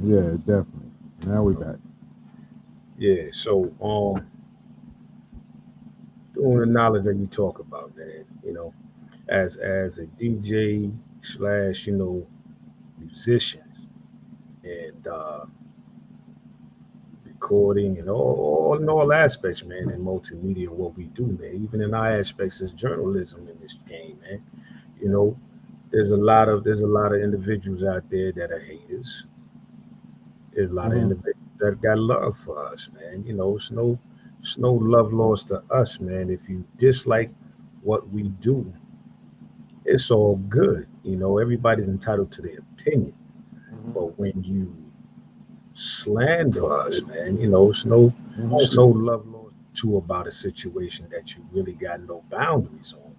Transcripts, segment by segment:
Yeah, definitely. Now we back. Yeah. So doing the knowledge that you talk about, man. As a DJ slash musician and recording and all aspects, man, in multimedia, what we do, man. Even in our aspects as journalism in this game, man. You know, there's a lot of individuals out there that are haters. There's a lot of Hmm. individuals that got love for us, man. It's no love lost to us, man. If you dislike what we do, it's all good. Everybody's entitled to their opinion. Hmm. But when you slander us, man, it's Hmm. no love lost to about a situation that you really got no boundaries on.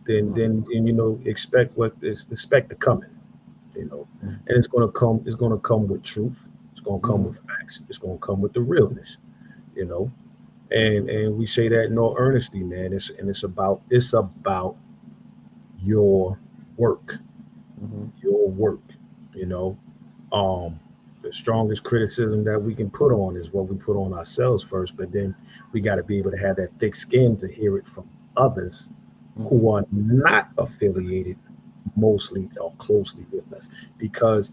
Then expect the coming, you know, and it's gonna come with truth. It's gonna come Hmm. with facts. It's gonna come with the realness, you know. And we say that in all earnesty, man. It's about your work, Hmm. your work, you know. Um, the strongest criticism that we can put on is what we put on ourselves first, but then we got to be able to have that thick skin to hear it from others Hmm. who are not affiliated mostly or closely with us, because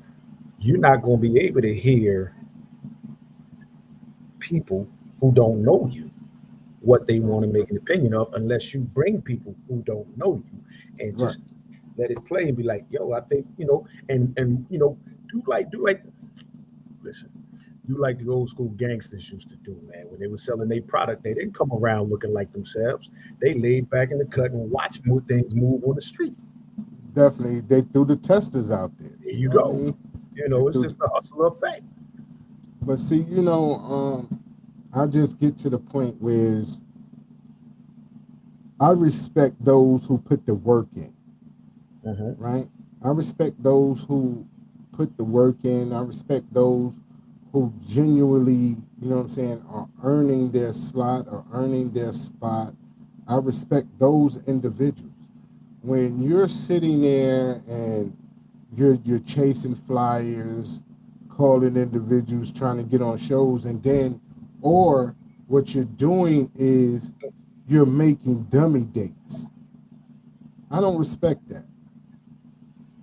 you're not going to be able to hear people who don't know you what they want to make an opinion of unless you bring people who don't know you and Right. just let it play and be like, yo, I think, and do like listen, do like the old school gangsters used to do, man. When they were selling their product, they didn't come around looking like themselves. They laid back in the cut and watched things move on the street. Definitely. They threw the testers out there. There You you know what I go. mean? They It's threw. just a hustle effect. But see, I just get to the point where I respect those who put the work in, Hmm. right? I respect those who put the work in. I respect those who genuinely, you know what I'm saying, are earning their slot or earning their spot. I respect those individuals. When you're sitting there and you're chasing flyers, calling individuals trying to get on shows, and then or what you're doing is you're making dummy dates. I don't respect that.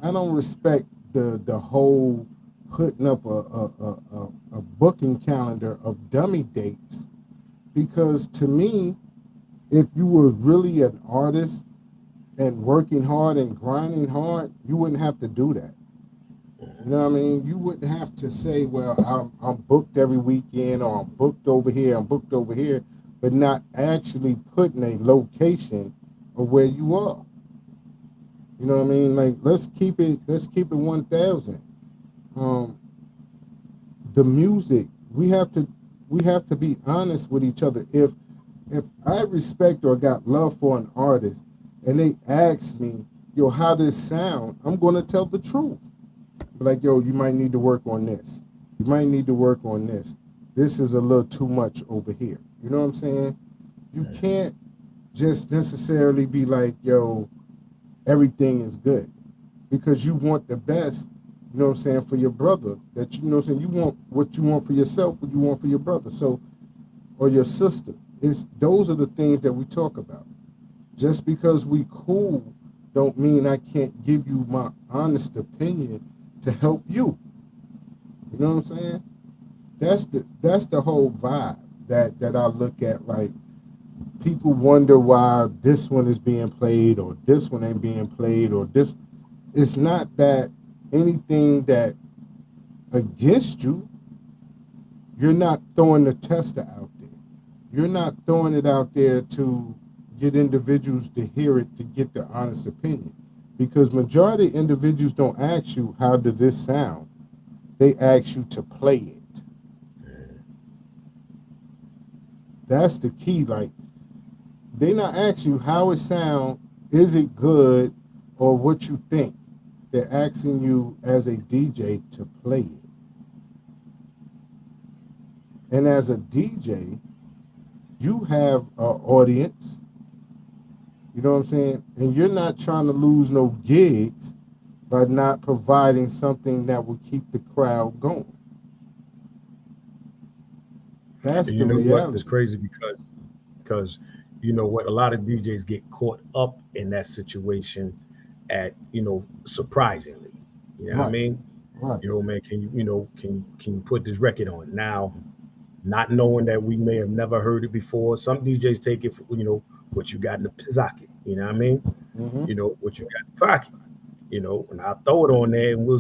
I don't respect the whole putting up a booking calendar of dummy dates, because to me, if you were really an artist and working hard and grinding hard, you wouldn't have to do that. You know what I mean? You wouldn't have to say, well, I'm booked every weekend, or I'm booked over here, I'm booked over here, but not actually putting a location of where you are. You know what I mean? Like, let's keep it 1,000. Um, the music, we have to be honest with each other. If I respect or got love for an artist and they ask me, yo, how this sound, I'm gonna tell the truth. Be like, yo, you might need to work on this. You might need to work on this. This is a little too much over here. You know what I'm saying? You can't just necessarily be like, yo, everything is good, because you want the best, you know what I'm saying, for your brother. That you know what I'm saying, you want what you want for yourself, what you want for your brother. So, or your sister. It's those are the things that we talk about. Just because we cool don't mean I can't give you my honest opinion to help you. You know what I'm saying? That's the whole vibe that I look at. Like, people wonder why this one is being played or this one ain't being played, or this. It's not that anything that against you. You're not throwing the tester out there. You're not throwing it out there to get individuals to hear it to get the honest opinion. Because majority of individuals don't ask you how did this sound. They ask you to play it. That's the key. Like, they not ask you how it sound, is it good, or what you think. They're asking you as a DJ to play it. And as a DJ, you have an audience. You know what I'm saying? And you're not trying to lose no gigs by not providing something that will keep the crowd going. That's And the you know what? It's reality. crazy because you know what? A lot of DJs get caught up in that situation at surprisingly. You know what I Right, mean? right. Man, can you put this record on now? Not knowing that we may have never heard it before. Some DJs take it for what you got in the pocket. You know what I mean? Mm-hmm. What you got in the pocket. And I'll throw it on there and we'll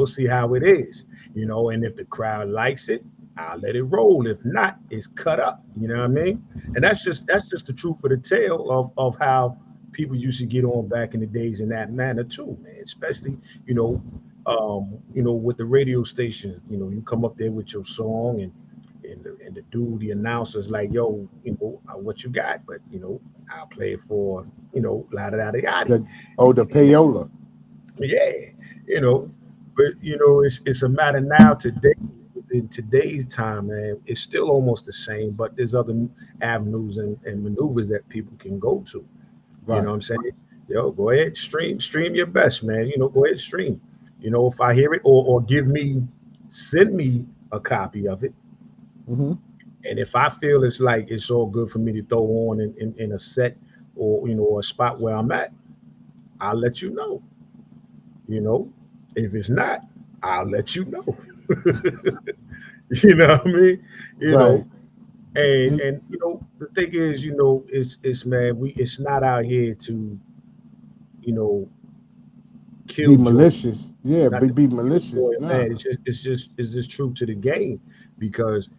see how it is. And if the crowd likes it, I'll let it roll. If not, it's cut up. You know what I mean? And that's just the truth of the tale of how people used to get on back in the days in that manner too, man. Especially, with the radio stations, you come up there with your song and the dude, the announcer's like, yo, what you got? But I'll play it for, la da da da da. The the payola. Yeah, you know, but it's a matter now today. In today's time, man, it's still almost the same, but there's other avenues and maneuvers that people can go to. You know Right. what I'm saying? Yo, go ahead, stream your best, man. Go ahead, stream. If I hear it, or send me a copy of it. Mm-hmm. And if I feel it's like it's all good for me to throw on in a set or a spot where I'm at, I'll let you know. You know, if it's not, I'll let you know. You know what I mean? You Right. know, and And and the thing is, it's man, it's not out here to you know be killjoy, malicious. Yeah, not to be be malicious. killjoy, Nah. man. It's just true to the game because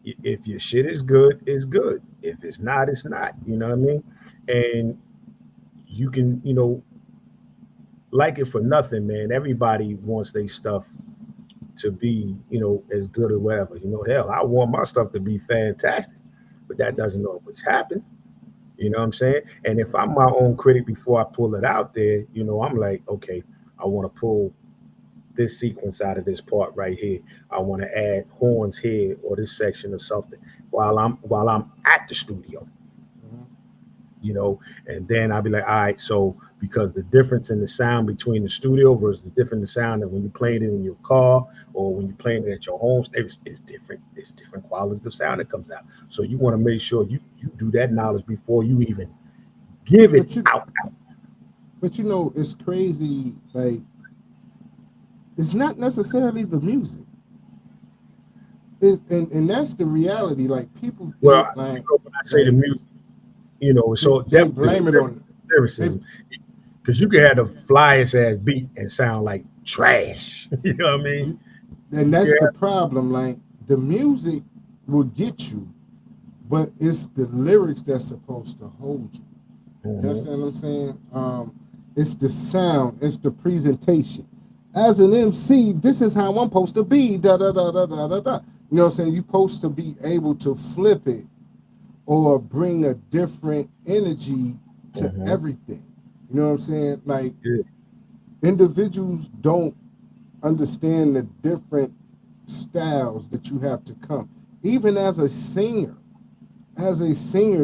if your shit is good, it's good. If it's not, it's not. You know what I mean? And you can, like it for nothing, man. Everybody wants their stuff to be, as good or whatever. Hell, I want my stuff to be fantastic, but that doesn't always happen. You know what I'm saying? And if I'm my own critic before I pull it out there, I'm like, okay, I want to pull this sequence out of this part right here. I want to add horns here or this section or something while I'm at the studio, Mhm. you know, and then I'll be like, all right, so because the difference in the sound between the studio versus the different sound that when you're playing it in your car or when you're playing it at your home, it's different. It's different qualities of sound that comes out. So you want to make sure you do that knowledge before you even give it But you out. it's crazy. Like it's not necessarily the music. And that's the reality. Like people Well, think when I say the like music, so they definitely blame it the on they lyricism, because you can have the flyest ass beat and sound like trash. You know what I mean? and Yeah. that's the problem. Like the music will get you, but it's the lyrics that's supposed to hold you. You Hmm. understand what I'm saying? It's the sound, it's the presentation. As an MC, this is how I'm supposed to be. Da da da da da da da. You know what I'm saying? You're supposed to be able to flip it or bring a different energy to Hmm. everything. You know what I'm saying? Like Yeah. individuals don't understand the different styles that you have to come. Even as a singer,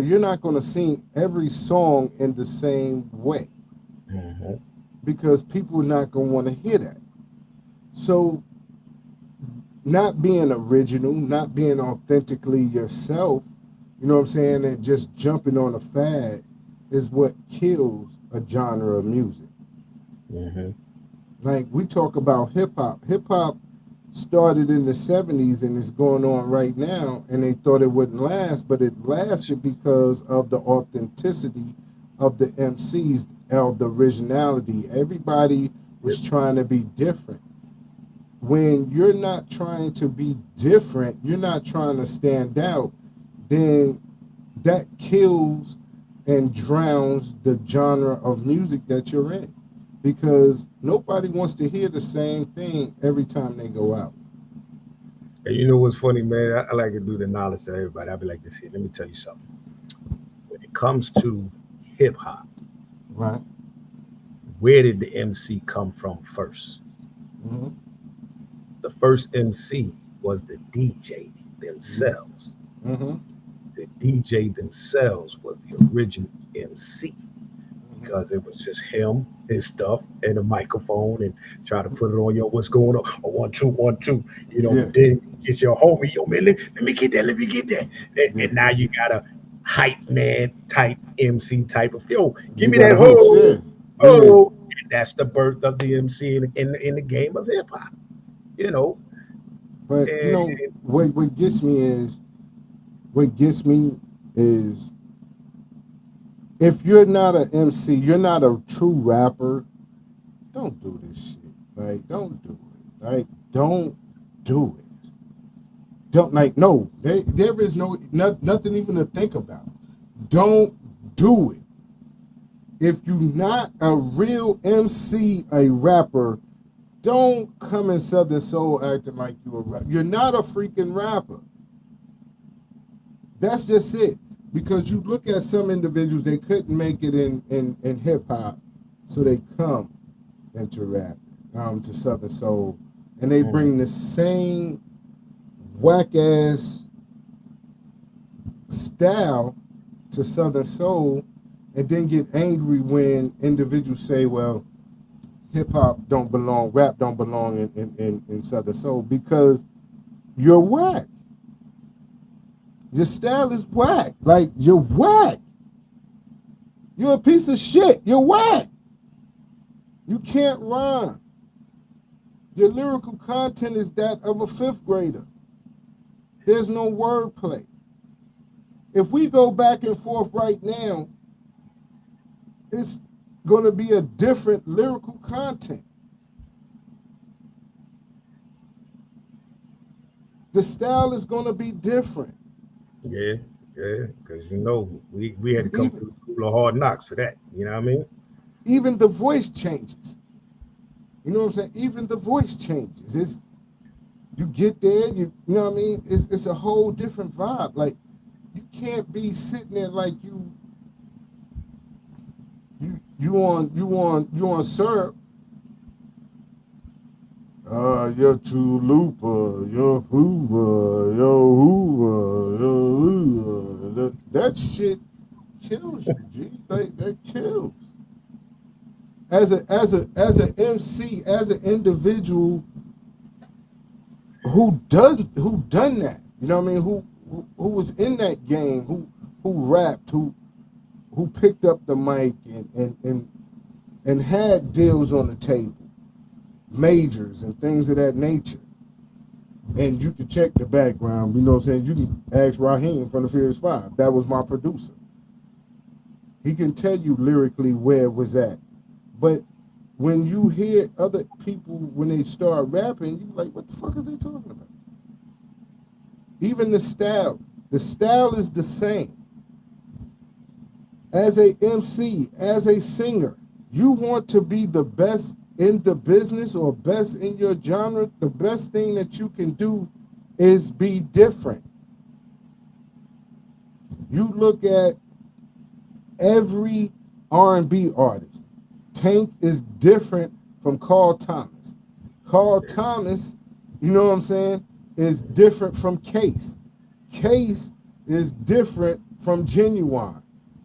you're not going to sing every song in the same way Hmm. because people are not going to want to hear that. So, not being original, not being authentically yourself, you know what I'm saying, and just jumping on a fad is what kills a genre of music. Hmm. Like we talk about hip hop. Hip hop started in the 70s and it's going on right now, and they thought it wouldn't last, but it lasted because of the authenticity of the MCs, of the originality. Everybody Yep. was trying to be different. When you're not trying to be different, you're not trying to stand out, then that kills and drowns the genre of music that you're in because nobody wants to hear the same thing every time they go out. And you know what's funny, man? I like to do the knowledge to everybody. I'll be like this here. Let me tell you something. When it comes to hip hop, Right. where did the MC come from first? Mm-hmm. The first MC was the DJ Yes. themselves. Mm-hmm. The DJ themselves was the original MC. because it was just him, his stuff, and a microphone, and try to put it on, yo, what's going on? Oh, 1, 2, 1, 2. Yeah, Then get your homie, yo, man, let me get that, let me get that. And yeah. now you got a hype man type MC type of, yo, give You me got that a host, yeah, yeah. ho. And that's the birth of the MC in the game of hip hop, you know. But you And know what gets me is if you're not an MC, you're not a true rapper. Don't do this shit. Like, don't do it. Like, don't do it. Don't like no. There is nothing even to think about. Don't do it. If you're not a real MC, a rapper, don't come in Southern Soul acting like you're a rapper. You're not a freaking rapper. That's just it. Because you look at some individuals, they couldn't make it in hip hop, so they come into rap, to Southern Soul, and they mm, bring the same whack ass style to Southern Soul, and then get angry when individuals say, "Well, hip hop don't belong, rap don't belong in Southern Soul because you're whack. Your style is whack. Like, you're whack. You're a piece of shit. You're whack. You can't rhyme. Your lyrical content is that of a fifth grader. There's no wordplay. If we go back and forth right now, it's going to be a different lyrical content. The style is going to be different. yeah, yeah, because we had to come Even through the school of hard knocks for that. You know what I mean? even the voice changes. You know what I'm saying? Even the voice changes. It's you get there, you know what I mean? It's a whole different vibe. Like, you can't be sitting there like you on syrup. Your Chulupa, your Fuba, your Hoover, your Hoover. That shit kills you, G. Like, that kills. As an MC, as an individual who done that, you know what I mean? Who was in that game, who rapped, who picked up the mic and had deals on the table, majors and things of that nature. And you can check the background, you know what I'm saying? You can ask Raheem from the Furious Five. That was my producer. He can tell you lyrically where it was at. But when you hear other people, when they start rapping, you like, what the fuck is they talking about? Even the style is the same. As a MC, as a singer, you want to be the best in the business or best in your genre. The best thing that you can do is be different. You look at every R&B artist. Tank is different from Carl Thomas. Carl Thomas, you know what I'm saying, is different from Case. Case is different from Genuine.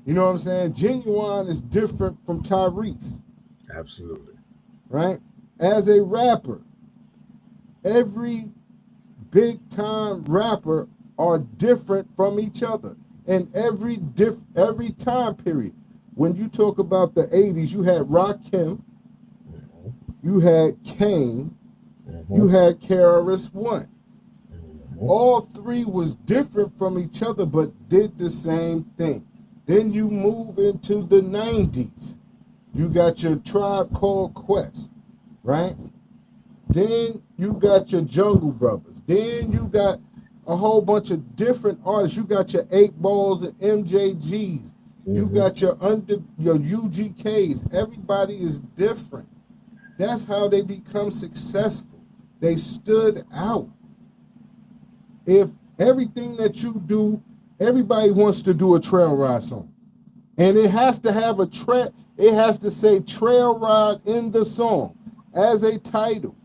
You know what I'm saying? Genuine is different from Tyrese, Absolutely. right? As a rapper, every big time rapper are different from each other. And every time period. When you talk about the 80s, you had Rakim, Hmm. you had Kane, Hmm. you had KRS One. Hmm. All three was different from each other, but did the same thing. Then you move into the 90s. You got your Tribe Called Quest, right? Then you got your Jungle Brothers. Then you got a whole bunch of different artists. You got your 8 Balls and MJGs. You Hmm. got your UGKs. Everybody is different. That's how they become successful. They stood out. If everything that you do, everybody wants to do a trail ride song. And it has to have it has to say trail ride in the song as a title.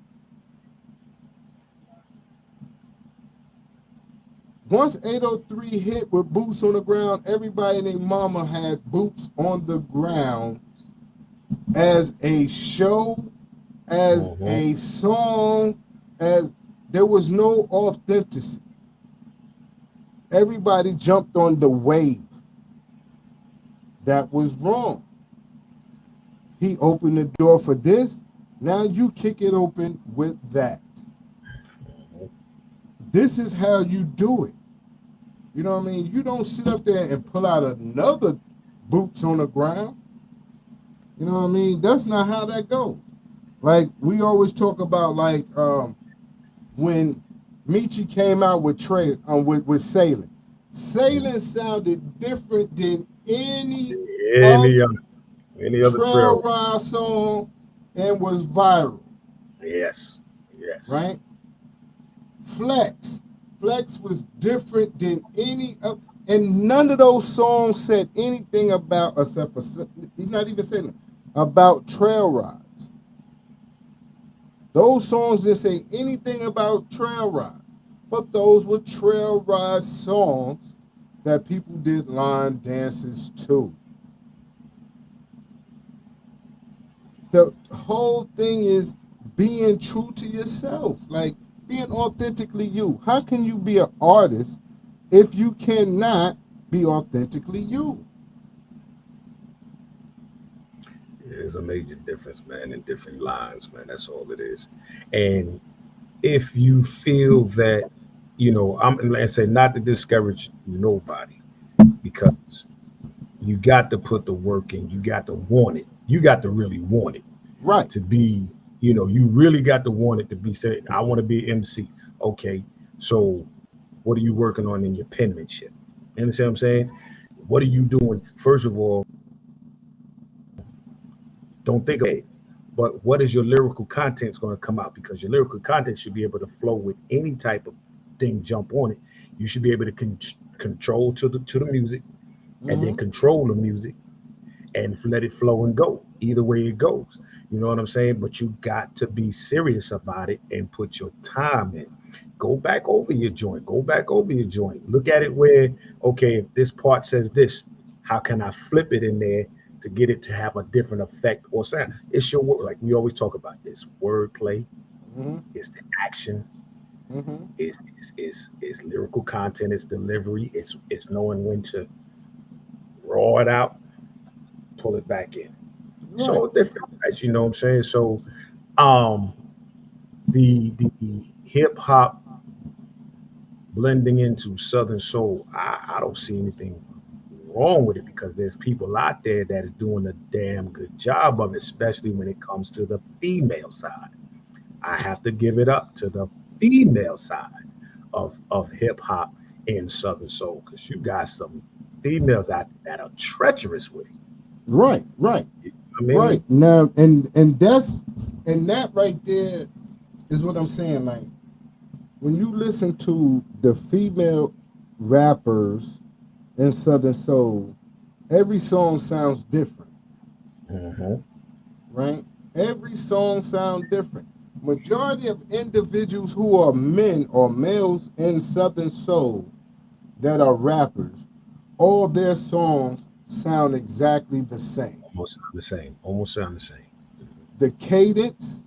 Once 803 hit with boots on the ground, everybody and their mama had boots on the ground as a show, as Mm-hmm. a song, as there was no authenticity. Everybody jumped on the wave. That was wrong. He opened the door for this. Now you kick it open with that. This is how you do it. You know what I mean? You don't sit up there and pull out another boots on the ground. You know what I mean? That's not how that goes. Like we always talk about, like when Michi came out with with Sailing. Sailing sounded different than any Any other other, any other trail trail? ride song and was viral, Yes, yes. right? Flex. Flex was different than any of, and none of those songs said anything about, except for, he's not even saying about trail rides. Those songs didn't say anything about trail rides, but those were trail ride songs that people did line dances to. The whole thing is being true to yourself, like being authentically you. How can you be an artist if you cannot be authentically you? There's a major difference, man, in different lines, man. That's all it is. And if you feel that, I'm let's say not to discourage nobody, because you got to put the work in, you got to want it, you got to really want it Right. to be, you really got to want it to be said, I want to be an MC. Okay, so what are you working on in your penmanship? You understand what I'm saying? What are you doing? First of all, don't think of it, but what is your lyrical content going to come out? Because your lyrical content should be able to flow with any type of thing, jump on it. You should be able to control to the music, and then Mm-hmm. control the music and let it flow and go. Either way it goes. You know what I'm saying? But you got to be serious about it and put your time in. Go back over your joint. Go back over your joint. Look at it where, okay, if this part says this, how can I flip it in there to get it to have a different effect or sound? It's your word. Like we always talk about this wordplay, Mm-hmm. it's the action, Mm-hmm. it's lyrical content, it's delivery, it's knowing when to raw it out, pull it back in. Right. So different types, you know what I'm saying? So um the hip hop blending into Southern soul, I don't see anything wrong with it, because there's people out there that is doing a damn good job of it, especially when it comes to the female side. I have to give it up to the female side of hip hop in Southern soul, because you got some females out that are treacherous with it. Right. Right. You know what I Right. mean? Now, and that right there is what I'm saying. Like when you listen to the female rappers in Southern Soul, every song sounds different, Mm-hmm. right? Every song sounds different. Majority of individuals who are men or males in Southern Soul that are rappers, all their songs sound exactly the same. Almost sound the same. Almost sound the same. The cadence,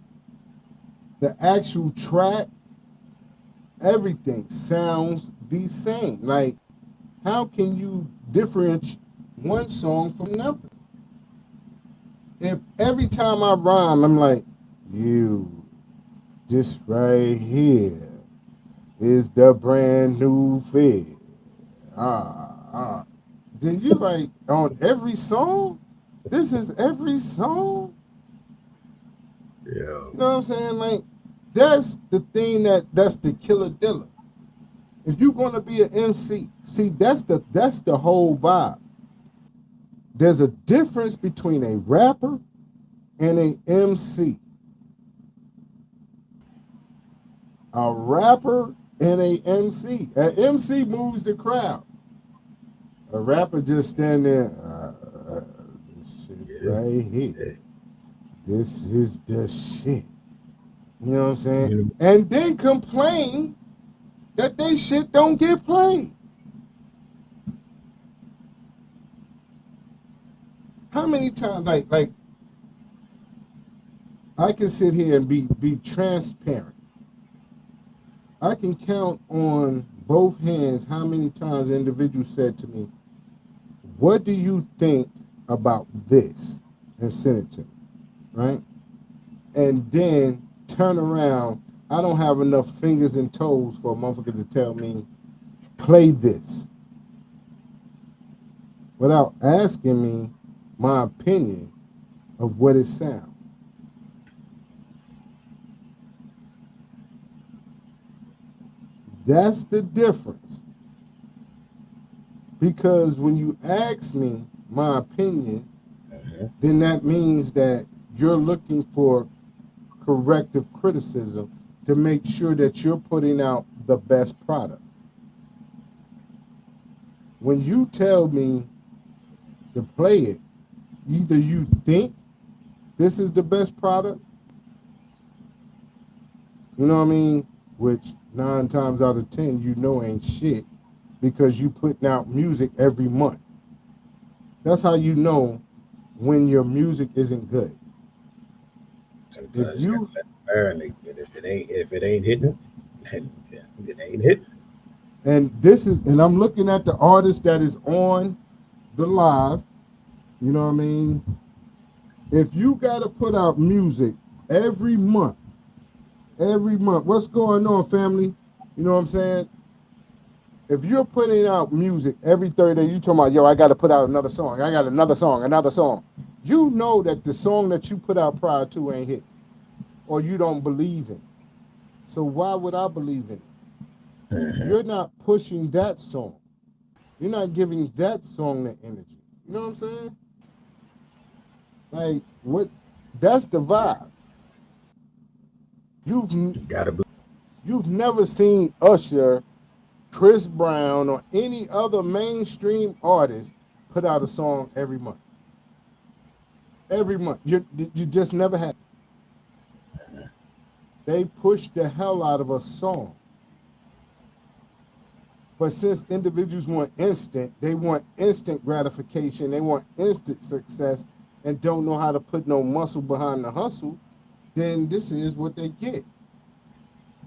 the actual track, everything sounds the same. Like, how can you differentiate one song from another? If every time I rhyme, I'm like, you, this right here is the brand new fit. Ah, ah. Then you like on every song? This is every song? Yeah. You know what I'm saying? Like, that's the thing that's the killer dealer. If you're gonna be an MC, see that's the whole vibe. There's a difference between a rapper and a MC. A rapper and a MC. An MC moves the crowd. A rapper just stand there. This shit Yeah. right here. Yeah. This is the shit. You know what I'm saying? You know, And then complain that they shit don't get played. How many times, like I can sit here and be transparent. I can count on both hands how many times an individual said to me, "What do you think about this?" and send it to me, right? And then turn around. I don't have enough fingers and toes for a motherfucker to tell me, "Play this," without asking me my opinion of what it sounds. That's the difference. Because when you ask me my opinion, then that means that you're looking for corrective criticism to make sure that you're putting out the best product. When you tell me to play it, either you think this is the best product, you know what I mean? Which 9 times out of 10, you know ain't shit because you putting out music every month. That's how you know when your music isn't good. If Sometimes you gotta you let it marinate. And if it ain't hitting, then yeah, it ain't hitting. and I'm looking at the artist that is on the live, you know what I mean? If you gotta put out music every month, what's going on, family? You know what I'm saying? If you're putting out music every 30 days, you talking about, yo, I got to put out another song. I got another song, another song. You know that the song that you put out prior to ain't hit, or you don't believe in it. So why would I believe in it? You're not pushing that song. You're not giving that song the energy. You know what I'm saying? Like what? That's the vibe. You've You gotta be. you've never seen Usher, Chris Brown, or any other mainstream artist put out a song every month. Every month. You just never had. They push the hell out of a song. But since individuals want instant, they want instant gratification, they want instant success, and don't know how to put no muscle behind the hustle, then this is what they get.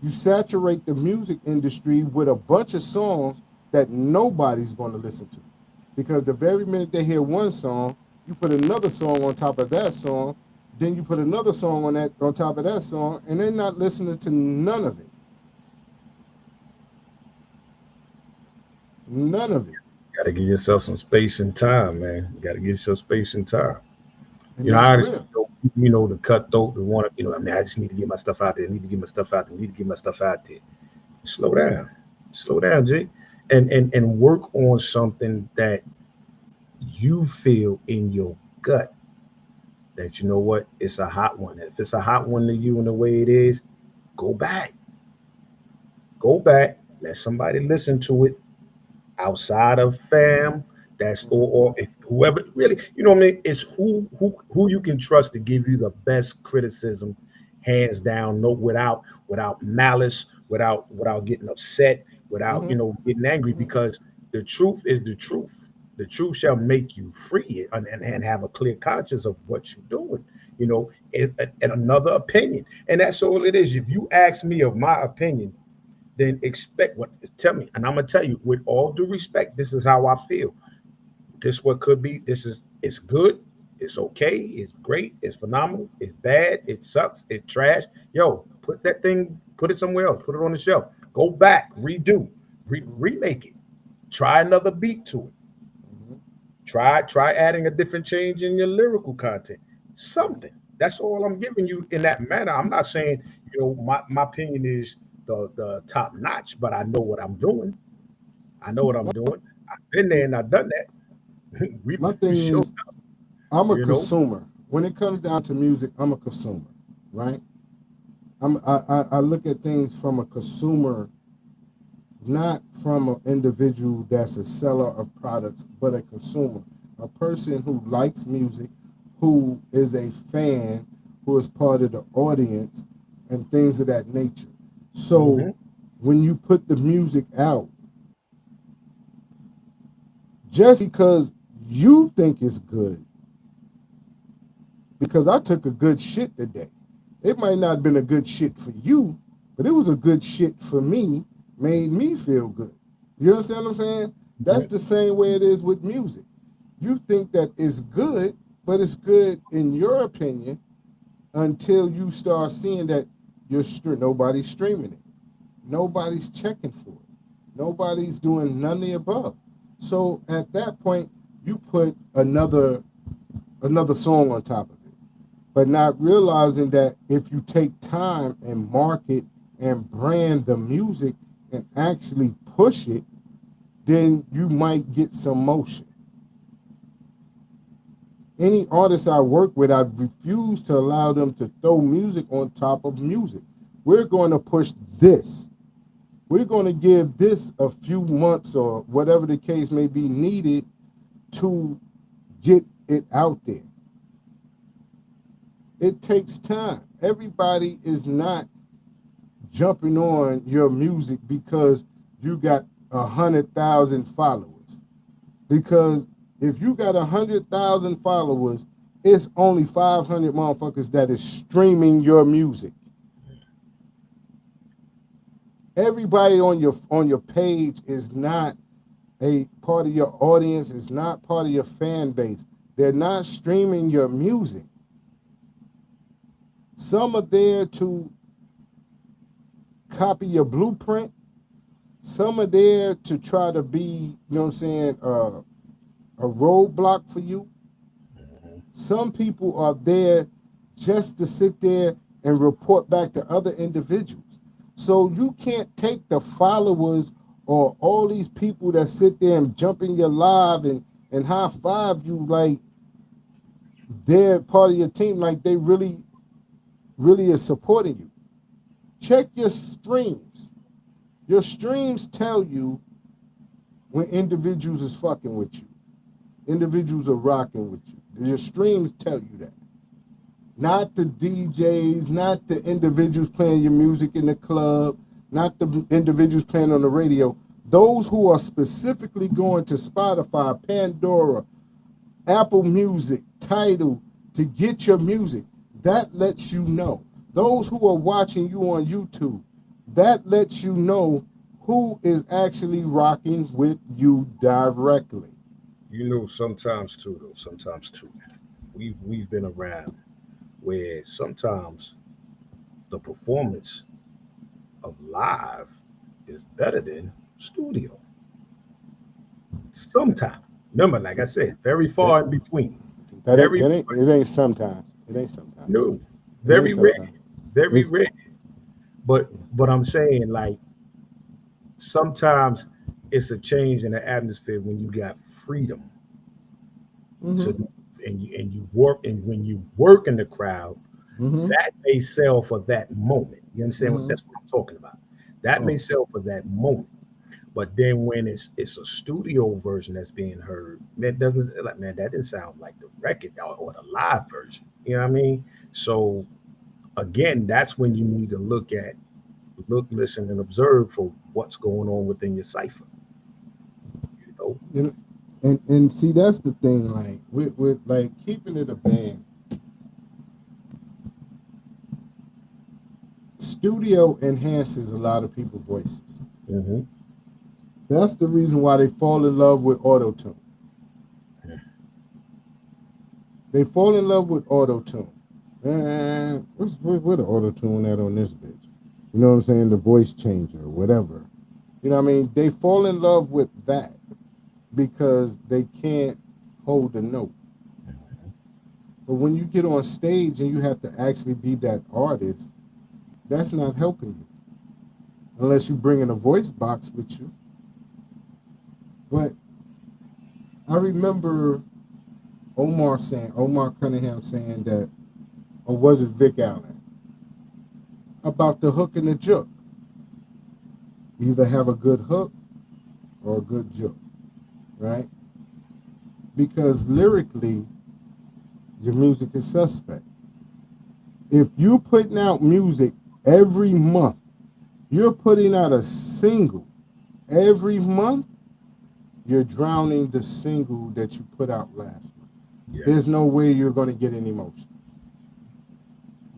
You saturate the music industry with a bunch of songs that nobody's going to listen to. Because the very minute they hear one song, you put another song on top of that song, then you put another song on top of that song, and they're not listening to none of it. None of it. Gotta give yourself some space and time, man. You gotta give yourself space and time. And I that's understand, real. the cutthroat, the want to, I mean, I just need to get my stuff out there. I need to get my stuff out there. I need to get my stuff out there. Slow down. Slow down, G. And work on something that you feel in your gut that you know what, it's a hot one. If it's a hot one to you in the way it is, go back. Go back. Let somebody listen to it outside of fam. That's or if whoever really, what I mean, it's who you can trust to give you the best criticism, hands down, no without malice, without getting upset, without Mm-hmm. getting angry, Mm-hmm. because the truth is the truth. The truth shall make you free and have a clear conscience of what you're doing, and another opinion. And that's all it is. If you ask me of my opinion, then expect what tell me, and I'm gonna tell you with all due respect, this is how I feel. This what could be. This is it's good, it's okay, it's great, it's phenomenal, it's bad, it sucks, it's trash. Yo, put that thing, put it somewhere else, put it on the shelf. Go back, redo, remake it. Try another beat to it. Mm-hmm. Try adding a different change in your lyrical content. Something. That's all I'm giving you in that manner. I'm not saying, my opinion is the top notch, but I know what I'm doing. I know what I'm My, doing. I've been there and I've done that. my We thing showed is, up, I'm a you know. consumer. When it comes down to music, I'm a consumer, right? I look at things from a consumer, not from an individual that's a seller of products, but a consumer, a person who likes music, who is a fan, who is part of the audience, and things of that nature. So Hmm. when you put the music out, just because you think it's good, because I took a good shit today. It might not have been a good shit for you, but it was a good shit for me, made me feel good. You understand what I'm saying? That's Yeah. the same way it is with music. You think that it's good, but it's good in your opinion until you start seeing that nobody's streaming it. Nobody's checking for it. Nobody's doing none of the above. So at that point, you put another song on top of it, but not realizing that if you take time and market and brand the music and actually push it, then you might get some motion. Any artists I work with, I refuse to allow them to throw music on top of music. We're going to push this. We're going to give this a few months or whatever the case may be needed to get it out there. It takes time. Everybody is not jumping on your music because you got 100,000 followers. Because if you got 100,000 followers, it's only 500 motherfuckers that is streaming your music. Everybody on your page is not a part of your audience, is not part of your fan base. They're not streaming your music. Some are there to copy your blueprint. Some are there to try to be, you know what I'm saying, a roadblock for you. Some people are there just to sit there and report back to other individuals. So you can't take the followers or all these people that sit there and jump in your live and high five you like they're part of your team, like they really, really is supporting you. Check your streams. Your streams tell you when individuals is fucking with you. Individuals are rocking with you. Your streams tell you that. Not the DJs, not the individuals playing your music in the club, not the individuals playing on the radio. Those who are specifically going to Spotify, Pandora, Apple Music, Tidal to get your music, that lets you know. Those who are watching you on YouTube, that lets you know who is actually rocking with you directly. You know, sometimes too, we've been around where sometimes the performance of live is better than studio. Sometimes. Remember, like I said, very That, far in between. that ain't Very that ain't it ain't sometimes. It ain't sometimes. no, It ain't very rare, sometimes. very It's rare. But I'm saying like sometimes it's a change in the atmosphere when you got freedom mm-hmm, to and you work and when you work in the crowd, mm-hmm, that may sell for that moment. You understand what mm-hmm. that's what I'm talking about? That may Oh, sell for that moment. But then when it's a studio version that's being heard, that doesn't like man, that didn't sound like the record or the live version. You know what I mean? So again, that's when you need to look, listen, and observe for what's going on within your cipher. You know? and see that's the thing. Like with like keeping it a band, studio enhances a lot of people's voices. Mm-hmm. That's the reason why they fall in love with auto tune. They fall in love with auto tune. And where the auto tune at on this bitch? You know what I'm saying? The voice changer, whatever. You know what I mean? They fall in love with that because they can't hold a note. But when you get on stage and you have to actually be that artist, that's not helping you unless you bring in a voice box with you. But I remember Omar Cunningham saying that, or was it Vic Allen, about the hook and the joke. Either have a good hook or a good joke, right? Because lyrically, your music is suspect. If you're putting out music every month, you're putting out a single every month, you're drowning the single that you put out last month. Yeah. There's no way you're going to get any motion.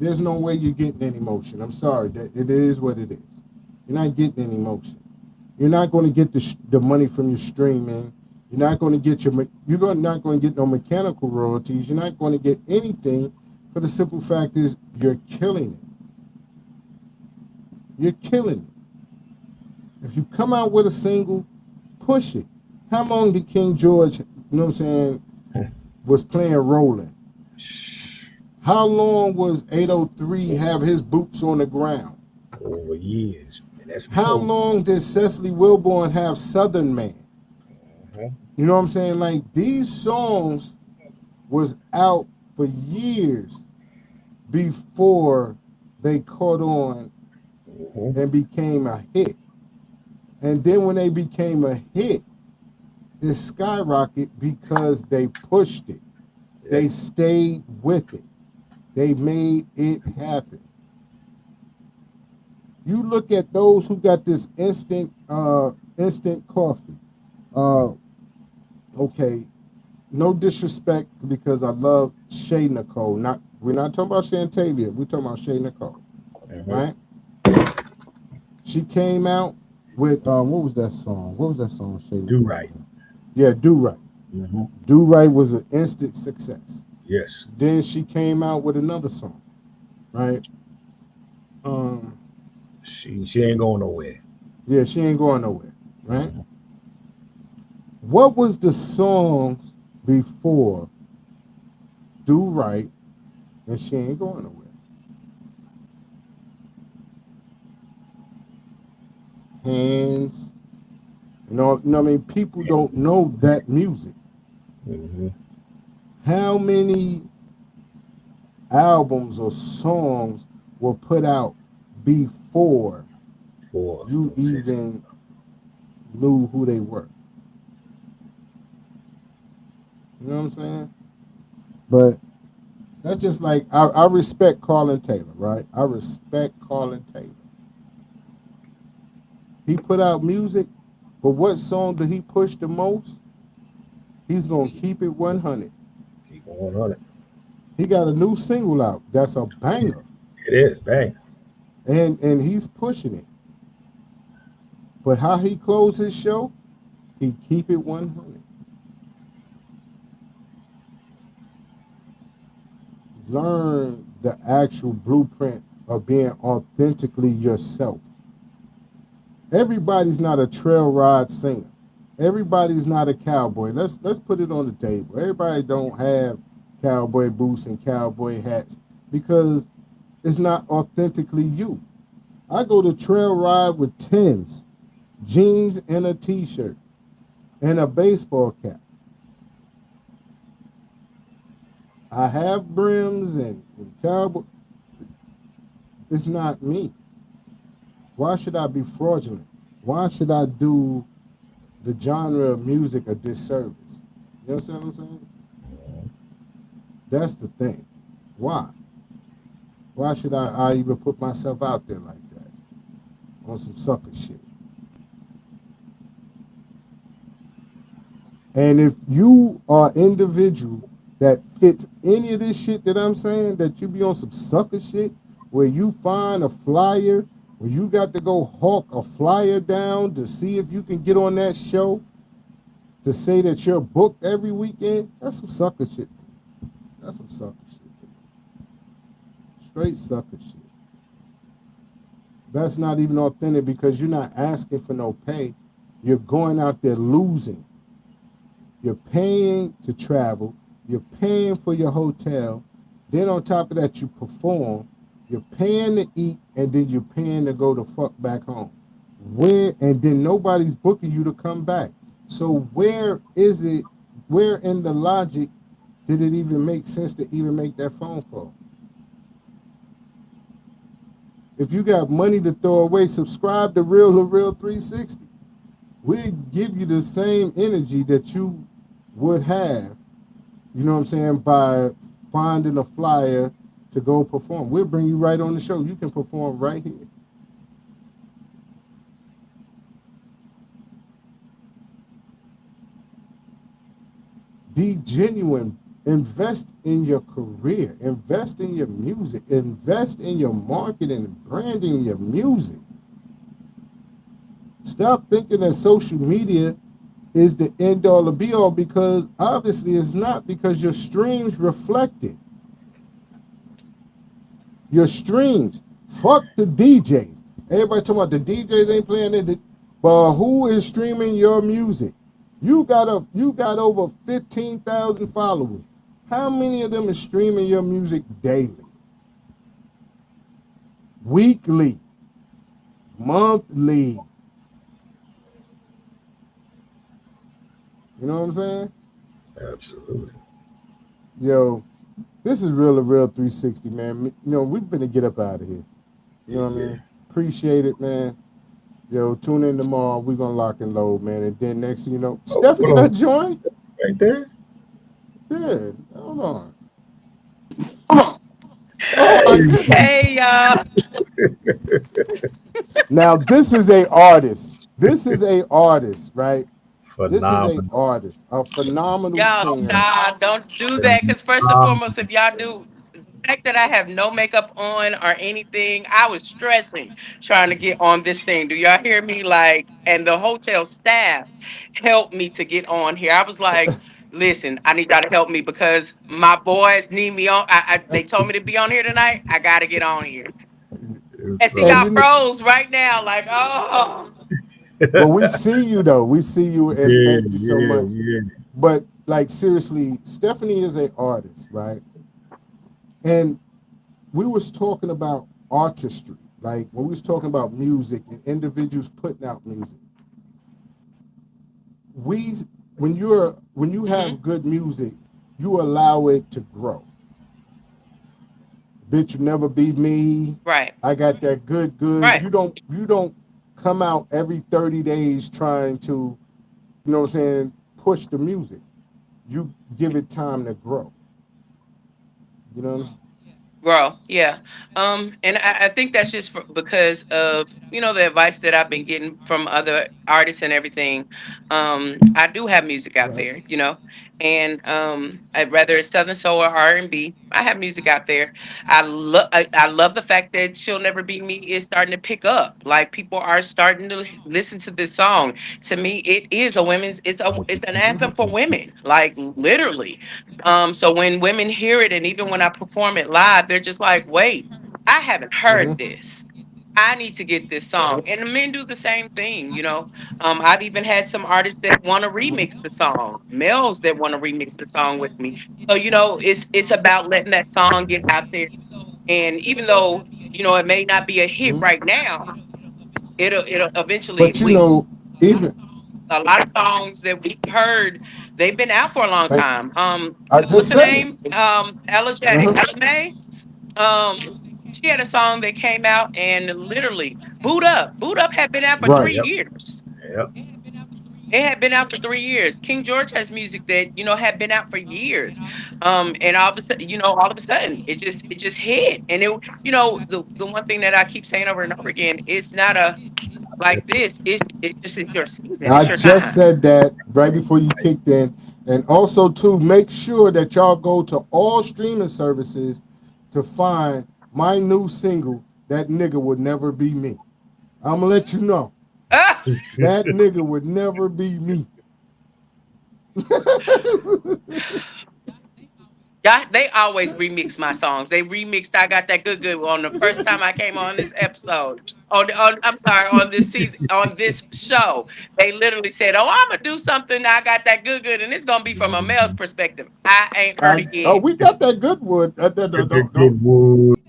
There's no way you're getting any motion. I'm sorry, that it is what it is. You're not getting any motion. You're not going to get the money from your streaming. You're not going to get not going to get no mechanical royalties. You're not going to get anything. For the simple fact is, you're killing it. You're killing it. If you come out with a single, push it. How long did King George, you know what I'm saying, was playing Rolling? How long was 803 have his boots on the ground? Over years. And that's for How sure. long did Cecily Wilborn have Southern Man? Uh-huh. You know what I'm saying? Like, these songs was out for years before they caught on and became a hit. And then when they became a hit, it skyrocketed because they pushed it. Yeah. They stayed with it. They made it happen. You look at those who got this instant coffee. Okay, no disrespect because I love Shay Nicole. We're not talking about Shantavia. We're talking about Shay Nicole, right? She came out with what was that song? What was that song? Shay Nicole. Do Right. Yeah, Do Right. Do Right was an instant success. Yes. Then she came out with another song, right? She ain't going nowhere. Yeah, she ain't going nowhere, right? What was the songs before Do Right and She Ain't Going Nowhere? Hands. You know what I mean? People don't know that music. How many albums or songs were put out before you even knew who they were? You know what I'm saying? But that's just like, I respect Carlin Taylor, right? I respect Carlin Taylor. He put out music, but what song did he push the most? He's going to keep it 100. Keep 100. He got a new single out that's a banger. It is, bang. And he's pushing it. But how he closed his show, he keep it 100. Learn the actual blueprint of being authentically yourself. Everybody's not a trail ride singer. Everybody's not a cowboy. Let's put it on the table. Everybody don't have cowboy boots and cowboy hats because it's not authentically you. I go to trail ride with Timbs, jeans and a t-shirt and a baseball cap. I have brims and cowboy. It's not me. Why should I be fraudulent? Why should I do the genre of music a disservice? You understand what I'm saying? That's the thing. Why? Why should I even put myself out there like that? On some sucker shit. And if you are an individual that fits any of this shit that I'm saying, that you be on some sucker shit, where you find a flyer, where you got to go hawk a flyer down to see if you can get on that show, to say that you're booked every weekend, that's some sucker shit. That's some sucker shit. Straight sucker shit. That's not even authentic because you're not asking for no pay. You're going out there losing. You're paying to travel. You're paying for your hotel. Then on top of that, you perform. You're paying to eat, and then you're paying to go the fuck back home. And then nobody's booking you to come back. So where is it? Where in the logic did it even make sense to even make that phone call? If you got money to throw away, subscribe to real2reel360. We give you the same energy that you would have, you know what I'm saying, by finding a flyer to go perform. We'll bring you right on the show. You can perform right here. Be genuine. Invest in your career, invest in your music, invest in your marketing and branding your music. Stop thinking that social media is the end all or be all, because obviously it's not, because your streams reflect it. Your streams. Fuck the DJs. Everybody talking about the DJs ain't playing it, but who is streaming your music? You got over 15,000 followers. How many of them is streaming your music daily, weekly, monthly? You know what I'm saying? Absolutely. Yo, this is real 360, man. We've been to get up out of here. You know what I Yeah. mean? Appreciate it, man. Yo, tune in tomorrow. We're gonna lock and load, man. And then next thing you know, Oh, Stephanie hold on. done joined? Right there. Yeah, hold on. Oh my Hey, goodness. Hey, y'all. Now this is a artist. This is a artist, right? This is a phenomenal. artist, a phenomenal Y'all singer. stop. Don't do that. Because, first and Phenomenal. foremost, if y'all do, the fact that I have no makeup on or anything, I was stressing trying to get on this thing. Do y'all hear me? Like, and the hotel staff helped me to get on here. I was like, listen, I need y'all to help me because my boys need me on. They told me to be on here tonight. I got to get on here. And It's see, And y'all you know, froze right now. Like, oh. well, we see you though. We see you, and yeah, thank you so yeah, much. yeah. But like seriously, Stephanie is a artist, right? And we was talking about artistry, like when we was talking about music and individuals putting out music. We when you Hmm. have good music, you allow it to grow. Bitch, you never be me. Right. I got that good. Right. You don't come out every 30 days trying to, you know what I'm saying, push the music. You give it time to grow. You know what I'm saying? Grow, yeah. And I think that's just because of the advice that I've been getting from other artists and everything. I do have music out Right. there, and I'd rather it's Southern Soul or R&B. I have music out there. I love the fact that "She'll Never Be Me" is starting to pick up. Like people are starting to listen to this song. To me, it is a women's. It's an anthem for women. Like literally. So when women hear it, and even when I perform it live, they're just like, wait, I haven't heard this. I need to get this song. And the men do the same thing. I've even had some artists that want to remix the song, males that want to remix the song with me. So, it's about letting that song get out there. And even though, it may not be a hit Mhm. right now, it'll eventually But even a lot of songs that we heard, they've been out for a long like time. I What's just her said it. name? Ella J. Uh-huh. Ella May. She had a song that came out and literally Boot Up. Boot Up had been out for Right. 3 years. Yep. It had been out for 3 years. King George has music that had been out for years, and all of a sudden, it just hit, and the one thing that I keep saying over and over again, it's not a like this. It's your season. I It's your just time. said that right before you kicked in. And also to make sure that y'all go to all streaming services to find my new single, That Nigga Would Never Be Me. I'm gonna let you know. Ah! That nigga would never be me. Yeah, they always remix my songs. They remixed "I Got That Good Good" on the first time I came on this episode. I'm sorry, on this season, on this show. They literally said, "Oh, I'm gonna do something. I got that good good, and it's gonna be from a male's perspective." I ain't heard it Oh, yet. we got that good wood. Don't. Goodwood.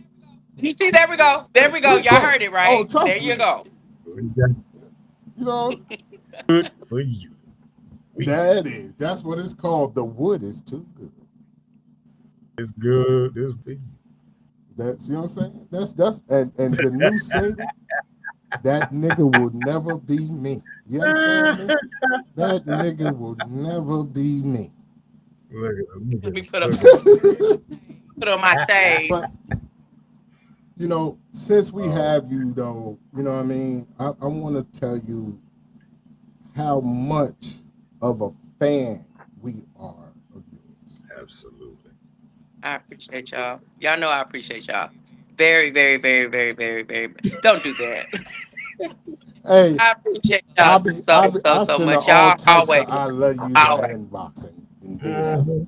You see, there we go. There we go. We Y'all got. heard it Oh, right. There trust you me. go. We got You know good for you. We that is. That's what it's called. The wood is too good. it's good. It's for you. That see what I'm saying? That's and the new single. That nigga will never be me. You understand me? That nigga will never be me. Look at him. Look Let at me him. Look at put on my shades. But since we him. have you though, you know what I mean, I want to tell you how much of a fan we are of yours. Absolutely. I appreciate y'all. Y'all know I appreciate y'all. Very, very, very, very, very, very. Don't do that. Hey, I appreciate y'all so, I so send her much. all Y'all types of always, I love yous in the always. inbox and dead ass. Mhm.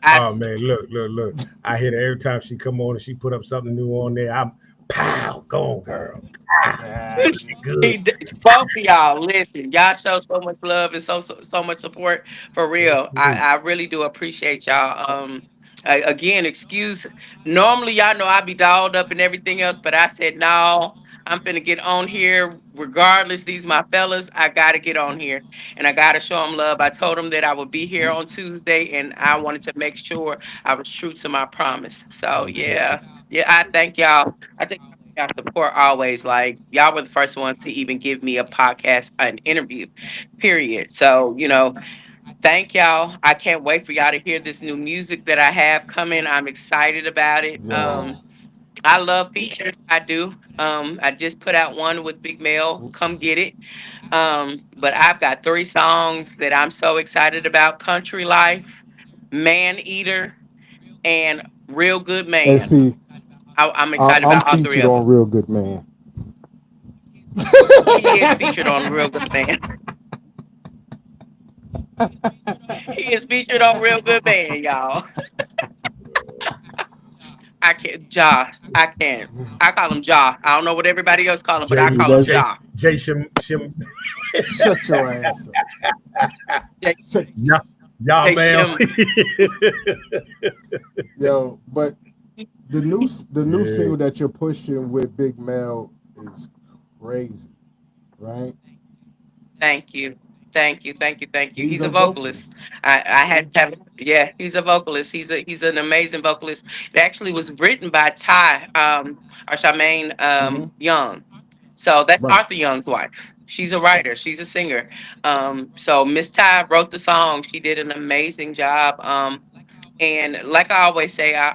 I, Oh s- man, look. I hit her every time she come on and she put up something new on there. I'm pow, go on, girl. Pow. Yeah, She good. both of y'all, listen, y'all show so much love and so much support for real. Mhm. I really do appreciate y'all. Again, excuse. Normally, y'all know I be dolled up and everything else, but I said no. I'm finna get on here regardless. These my fellas. I gotta get on here and I gotta show them love. I told them that I would be here on Tuesday, and I wanted to make sure I was true to my promise. So Absolutely. yeah, yeah. I thank y'all. I think y'all support always. Like y'all were the first ones to even give me a podcast, an interview, period. So thank y'all. I can't wait for y'all to hear this new music that I have coming. I'm excited about it. yo, I love features. I do. I just put out one with Big Mel. Come get it. But I've got 3 songs that I'm so excited about: Country Life, Man Eater, and Real Good and Man. see, I'm excited I'm about all three featured of on them. Real Good Man. He is featured on Real Good Man. He is featured on Real Good Man, y'all. I can't, Ja. I can't. I call him Ja. I don't know what everybody else call him, but I Jay See, call him that's Ja. Jay Shim shut your ass up. J, Shut, yeah, yeah, J man. Shim. yo, but the new Yeah. single that you're pushing with Big Mel is crazy, right? Thank you. Thank you. Thank you. Thank you. He's He's a a vocalist. vocalist. I had to have, yeah, he's a vocalist. He's an amazing vocalist. It actually was written by Ty or Charmaine Mm-hmm. Young. So that's Right. Arthur Young's wife. She's a writer. She's a singer. So Miss Ty wrote the song. She did an amazing job. And like I always say, of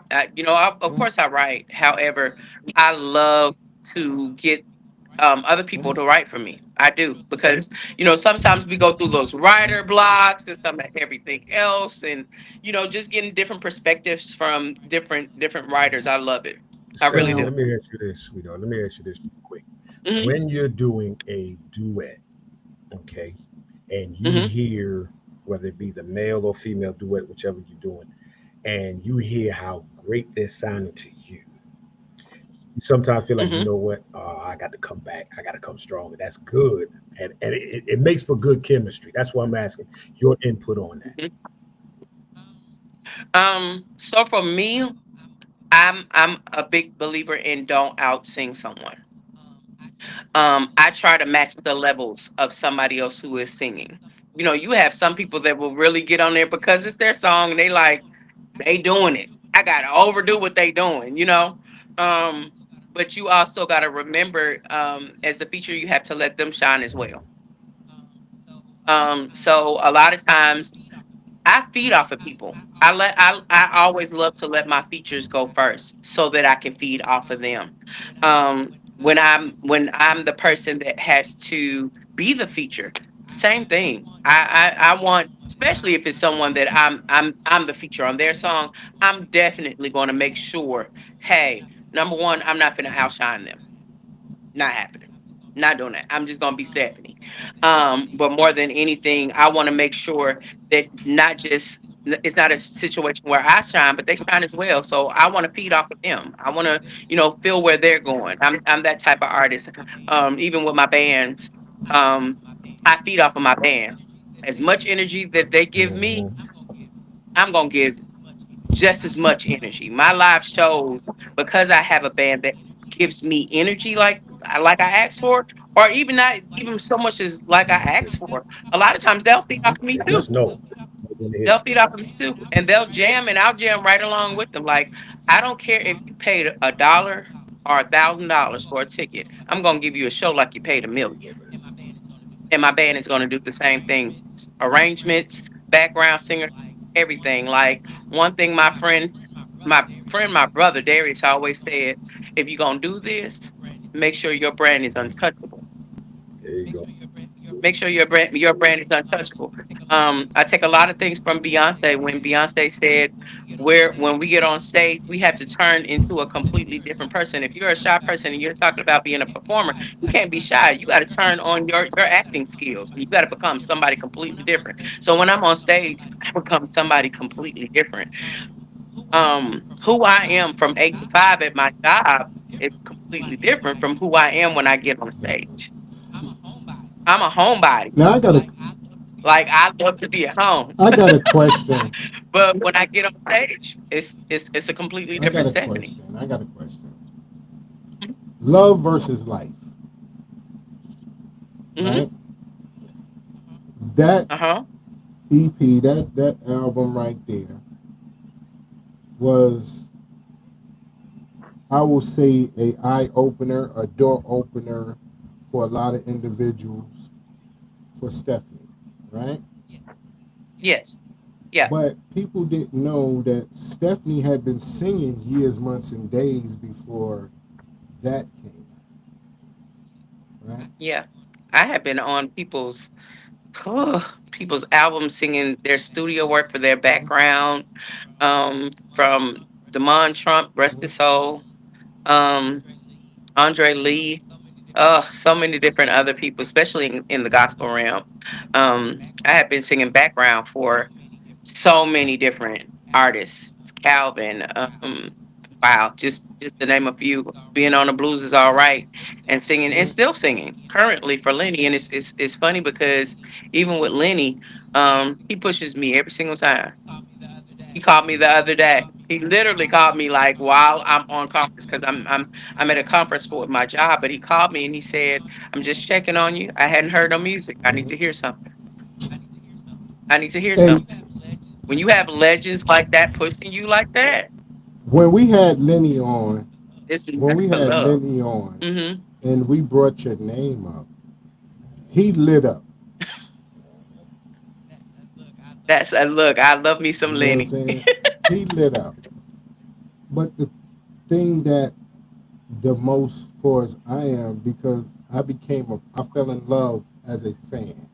Mm-hmm. course I write. However, I love to get other people Mm-hmm. to write for me. I do because sometimes we go through those writer blocks and some everything else, and just getting different perspectives from different writers. I love it. I really Stephanie, do. Now, let me ask you this, sweetheart. Let me ask you this real quick. Hmm. When you're doing a duet, okay, and you Hmm. hear whether it be the male or female duet, whichever you're doing, and you hear how great they're sounding to you, you sometimes feel like, you Hmm. know what, I got to come back. I got to come stronger. That's good. And it makes for good chemistry. That's why I'm asking your input on that. Hmm. So for me, I'm a big believer in don't out sing someone. I try to match the levels of somebody else who is singing. You have some people that will really get on there because it's their song and they doing it. I gotta overdo what they doing. Um, but you also gotta remember, as the feature, you have to let them shine as well. So a lot of times I feed off of people. I always love to let my features go first so that I can feed off of them. When I'm the person that has to be the feature, same thing. I want, especially if it's someone that I'm the feature on their song, I'm definitely going to make sure, hey, number one, I'm not going to outshine them. Not happening. Not doing that. I'm just gonna be Stephanie. But more than anything, I want to make sure that not just it's not a situation where I shine, but they shine as well. So I want to feed off of them. I want to, feel where they're going. I'm that type of artist. Even with my bands, um, I feed off of my band. As much energy that they give me, Hmm. I'm gonna give just as much energy. My live shows, because I have a band that gives me energy like I asked for, or even not even so much as like I asked for. A lot of times they'll feed off of me They too. just know. They're gonna hit They'll feed off of me too, and they'll jam, and I'll jam right along with them. Like I don't care if you paid $1 or $1,000 for a ticket. I'm gonna give you a show like you paid 1 million, and my band is going to do the same thing: arrangements, background singer, everything. Like one thing my brother Darius always said: if you're going to do this, make sure your brand is untouchable. There you go. Make sure your brand is untouchable. I take a lot of things from Beyonce when Beyonce said, "Where when we get on stage, we have to turn into a completely different person." If you're a shy person and you're talking about being a performer, you can't be shy. You got to turn on your acting skills. You got to become somebody completely different. So when I'm on stage, I become somebody completely different. Who I am from 8 to 5 at my job is completely different from who I am when I get on stage. I'm a homebody. Now Like I love to be at home. I got a question. But when I get on stage, it's a completely I got different a Stephanie. question. I got a question. Love versus life, Mm-hmm. right? That Uh-huh. EP, that album right there was, I will say, a eye opener, a door opener for a lot of individuals for Stephanie, right? Yes. Yeah. But people didn't know that Stephanie had been singing years, months, and days before that came, right? Yeah. I have been on people's albums singing their studio work for their background. From Damon Trump, rest his soul. Um, Andre Lee. So many different other people, especially in the gospel realm. I have been singing background for so many different artists. Calvin, wow, just to name a few. Being on the blues is all right, and singing and still singing currently for Lenny. And it's funny because even with Lenny, he pushes me every single time. He called me the other day. He literally called me like while I'm on conference because I'm at a conference for my job. But he called me and he said, "I'm just checking on you. I hadn't heard no music. I need to hear something. I need to hear And something." When you have legends like that pushing you like that, when we had Lenny on, it's when nothing we but had love. Lenny on, Hmm. and we brought your name up, he lit up. That's a look. I love me some You know what I'm Lenny. saying? He lit up. But the thing that the most for us, I am, because I fell in love as a fan.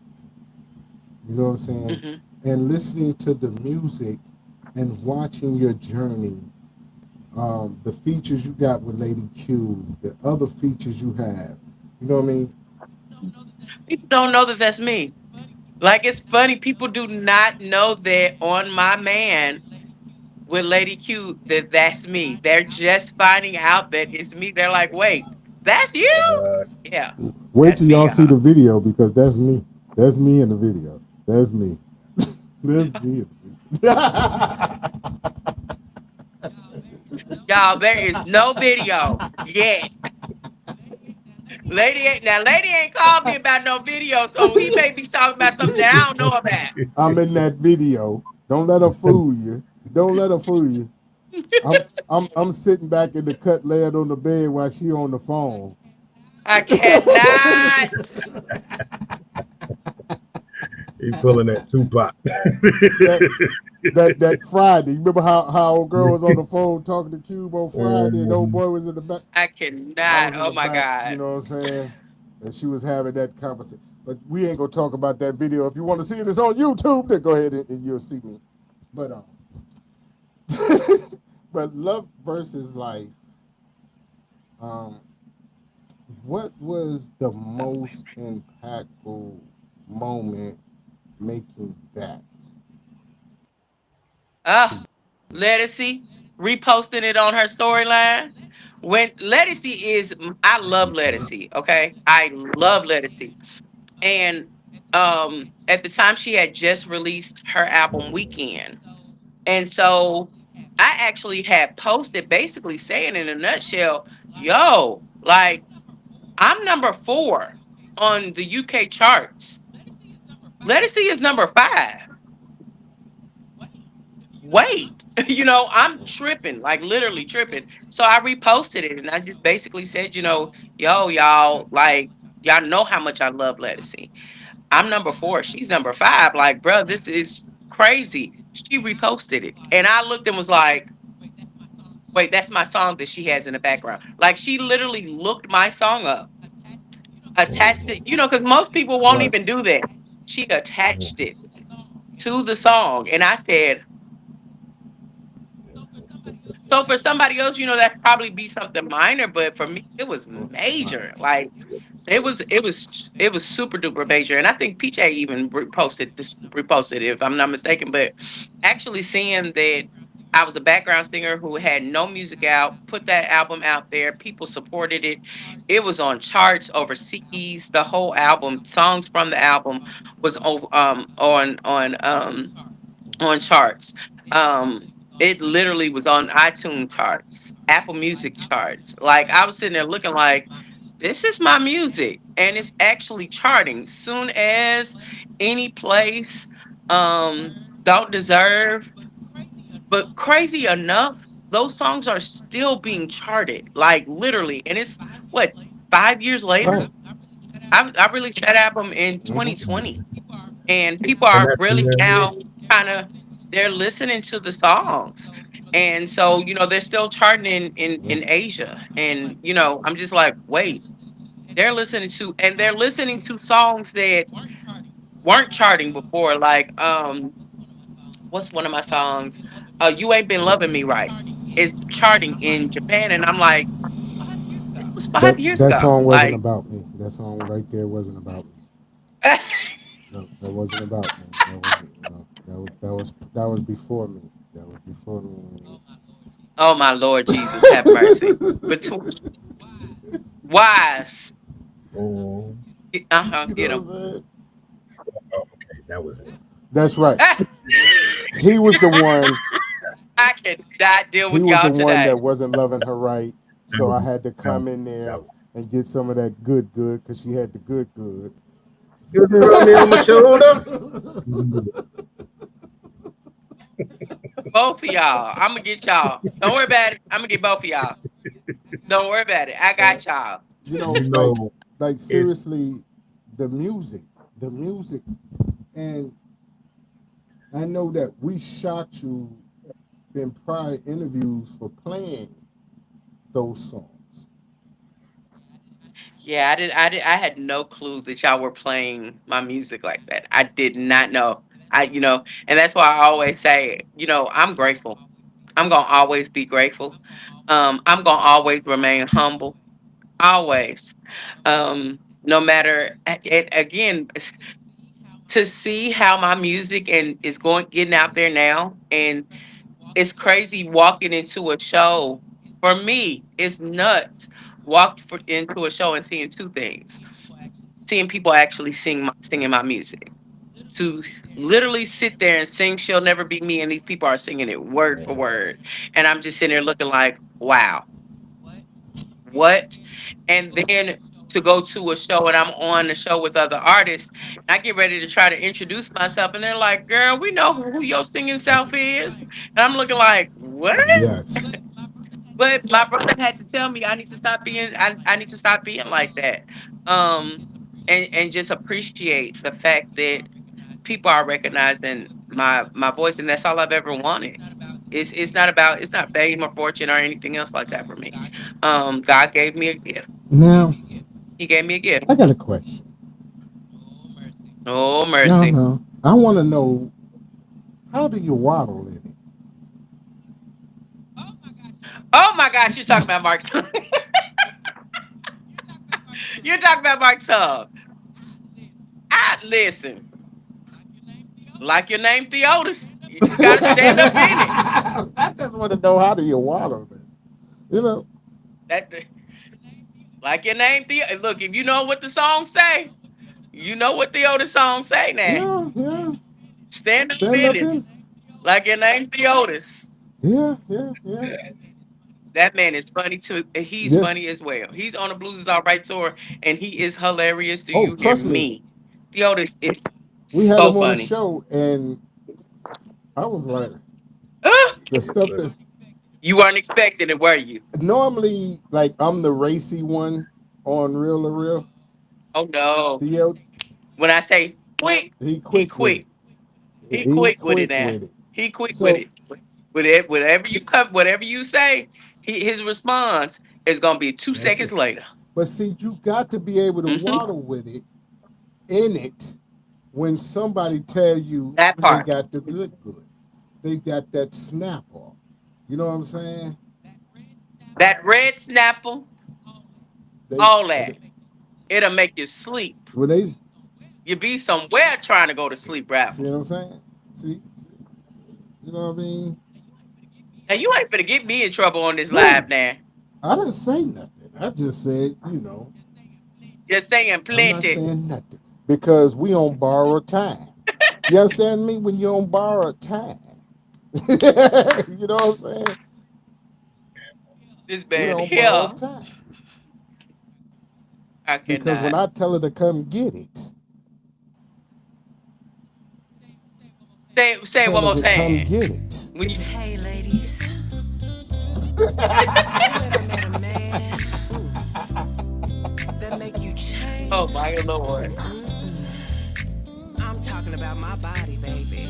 You know what I'm saying? Hmm. And listening to the music and watching your journey, the features you got with Lady Q, the other features you have. You know what I mean? People don't know that that's me. Like it's funny. People do not know that on my man with Lady Q that that's me. They're just finding out that it's me. They're like, wait, that's you? Uh, Yeah, Wait that's till me, y'all see y'all. the video, because that's me. That's me in the video. That's me. That's me in the video. Y'all, there is no video yet. Lady ain't called me about no video, so he may be talking about something that I don't know about. I'm in that video. Don't let her fool you. Don't let her fool you. I'm sitting back in the cut, laying on the bed while she on the phone. I cannot. he pulling that Tupac. that that Friday. You remember how old girl was on the phone talking to Cube on Friday, and old boy was in the back. I I cannot. was in Oh the my back. You God. know what I'm saying? And she was having that conversation. But we ain't gonna talk about that video. If you want to see it, it's on YouTube. Then go ahead and you'll see me. But but love versus life. Um, what was the most impactful moment making that? Uh, Lettucey reposting it on her storyline. When Lettucey is, I love Lettucey. Okay, I love Lettucey, and at the time she had just released her album Weekend, and so I actually had posted basically saying in a nutshell, "Yo, like I'm number 4 on the UK charts. Lettucey is number 5. Wait, I'm tripping, like literally tripping." So I reposted it and I just basically said, yo, y'all, like, y'all know how much I love Lettucey. I'm number 4. She's number 5. Like, bro, this is crazy. She reposted it. And I looked and was like, wait, that's my song that she has in the background. Like, she literally looked my song up, attached it, because most people won't Right. even do that. She attached it. to the song. And I said, so for somebody else, that probably be something minor, but for me, it was Wow. major. Like it was super duper major. And I think PJ even reposted it, if I'm not mistaken. But actually seeing that I was a background singer who had no music out, put that album out there, people supported it. It was on charts overseas. The whole album, songs from the album was over on charts. Um, it literally was on iTunes charts, Apple Music charts. Like I was sitting there looking like, this is my music, and it's actually charting. Soon as Any Place, Don't Deserve, but crazy enough, those songs are still being charted, like literally, and it's what 5 years later. Right. I released that album in Mm-hmm. 2020, Mhm. and people And are that's really now kind of they're listening to the songs, and so they're still charting Yeah. in Asia, and I'm just like, wait, they're listening to songs that weren't charting before, like what's one of my songs, You Ain't Been Loving Me Right, is charting in Japan, and I'm like, this was That 5 years that ago, song wasn't like. about me. That song right there wasn't about me. No, that wasn't about me. That wasn't. No, that was before me. That was before me. Oh my Lord Jesus, have mercy. Between Wise. oh, Uh-huh, You get know him. what I'm saying? okay, that was it. That's right. He was the one. I cannot deal He with was the y'all one today. that wasn't loving her right. That So was I it. had to That was come in that there was and get some of that good because she had the good. you throw me on my shoulder. Mhm. Both of y'all. I'm gonna get y'all. Don't worry about it. I'm gonna get both of y'all. Don't worry about it. I Uh, got y'all. you You know, know, like it's seriously, the music, the music, and I know that we shot you in prior interviews for playing those songs. Yeah, I had no clue that y'all were playing my music like that. I did not know. And that's why I always say, I'm grateful. I'm gonna always be grateful. I'm gonna always remain humble. Always. No matter again, to see how my music and is going getting out there now, and it's crazy walking into a show. For me, it's nuts. Into a show and seeing two things: seeing people actually singing my music. To literally sit there and sing "She'll Never Be Me," and these people are singing it word for word, and I'm just sitting there looking like, wow, what? And then to go to a show, and I'm on the show with other artists, and I get ready to try to introduce myself, and they're like, "Girl, we know who your singing self is," and I'm looking like, "What?" Yes. But my brother had to tell me I need to stop being like that, um, and just appreciate the fact that people are recognizing my voice, and that's all I've ever wanted. It's not fame or fortune or anything else like that for me. God gave me a gift. Now He gave me a gift. I got a question. Oh No, mercy. no. I want to know, how do you waddle in it? Oh my gosh, you're talking about Mark's son. You're talking about Mark's son. I listen, like your name Theotis. You just gotta stand up in it. I just want to know, how do you waddle it? You know? That like your name Theo. Look, if you know what the song say, you know what Theotis song say now. Yeah, yeah. Stand up Stand in up it. in. Like your name Theotis. Yeah, yeah, yeah, That man is funny too. He's yeah. funny as well. He's on the Blues is All Right tour, and he is hilarious. Do Oh, you hear trust me. me? Theotis is We had so him on the funny. show, and I was like, Ah, the stuff that you weren't expecting it, were you? normally, like, I'm the racy one on Real to Real. Oh no. Theo, When I say quick, he he quick with it. quick. He He quick with it quick now. with it. He quick with So it. Whatever you say, his response is gonna be two that's seconds it. later. But see, you got to be able to Hmm. waddle with it, in it, when somebody tell you That they part. got the good, they got that snapper. You know what I'm saying? That red snapple, They, all that. It'll make you sleep. when they You be somewhere trying to go to sleep see rapping. what I'm saying? See, you know what I mean? And you ain't finna get me in trouble on this live Who? now. I didn't say nothing. I just said, Just saying I'm not plenty. saying nothing because we on borrowed time. You understand me? When you're on borrowed time, you know what I'm saying? This We're man on borrowed here, time I because when cannot. I tell her to come get it, Say it tell one her more to come time. get it. When you, Hey ladies, have you ever met a man that make you oh change? my lord. I'm talking about my body, baby.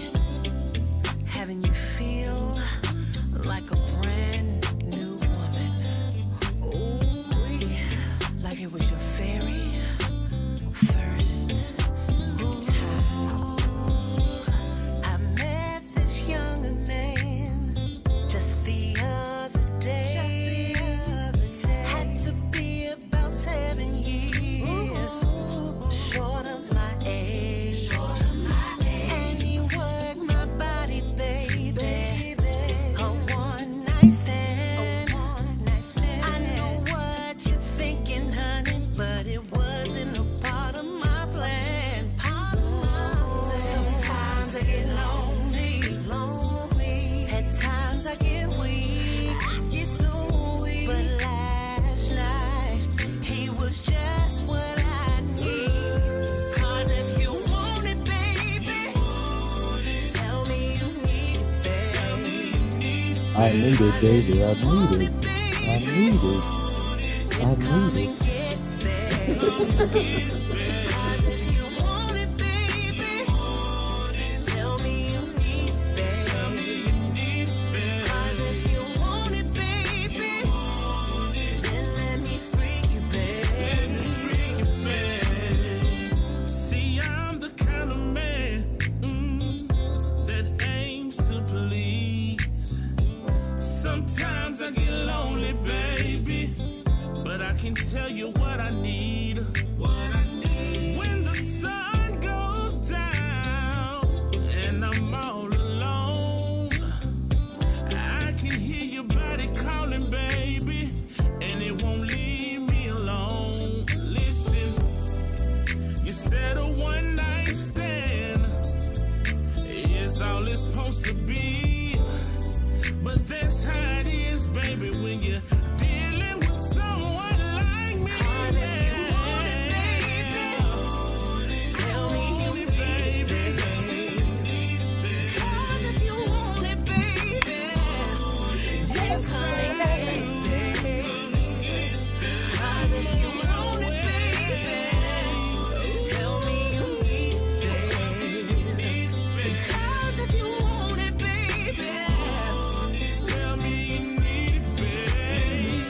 Having you feel like a brand new woman. Ooh, like it was your very first time. I met this younger man just the other day. Had to be about 7 years short of my age. And he worked my body, baby. A one night stand. I know what you're thinking, honey, but it wasn't a part of my plan. Sometimes I get lonely. At times I get weak. But last night he was just what I need. 'Cause if you want it, baby, tell me you need it, baby. I need it, baby. I need it. I need it. I Come need and it. get baby. 'Cause if you want it, baby, tell me you need baby. 'Cause if you want it, baby, then let me freak you, baby. See, I'm the kind of man that aims to please. Sometimes I get lonely, baby, but I can tell you what I need. When the sun goes down and I'm all alone, I can hear your body calling, baby, and it won't leave me alone. Listen, you said a one night stand is all it's supposed to be, but that's how it is, baby, when you're dealing with someone like me. 'Cause if you want it, baby, tell me you need baby. 'Cause if you want it, baby, then come and get it, baby. 'Cause if you want it, baby, tell me you need baby. 'Cause if you want it, baby, Tell me you need it, baby.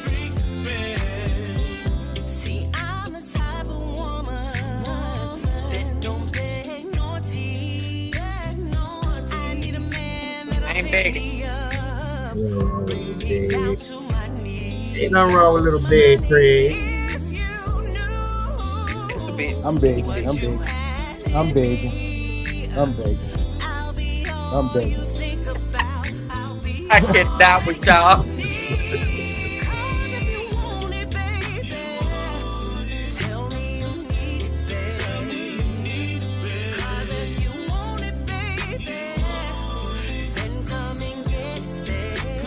see, I'm the type of woman that don't beg nor tease. I need a man I that'll ain't pick begging. me up, Ain't nothing wrong with bring little me down bed. to my knees. Ain't nothing wrong with little bed, Craig. If you Just a knew bit. I'm begging. what I'm you begging. had I'm in begging. me, I'm begging. I'll be I'm all you begging. think about. I'll be I all cannot with y'all. you need. 'Cause if you want it, baby, tell me you need it, baby. 'Cause if you want it, baby, then come and get it, baby.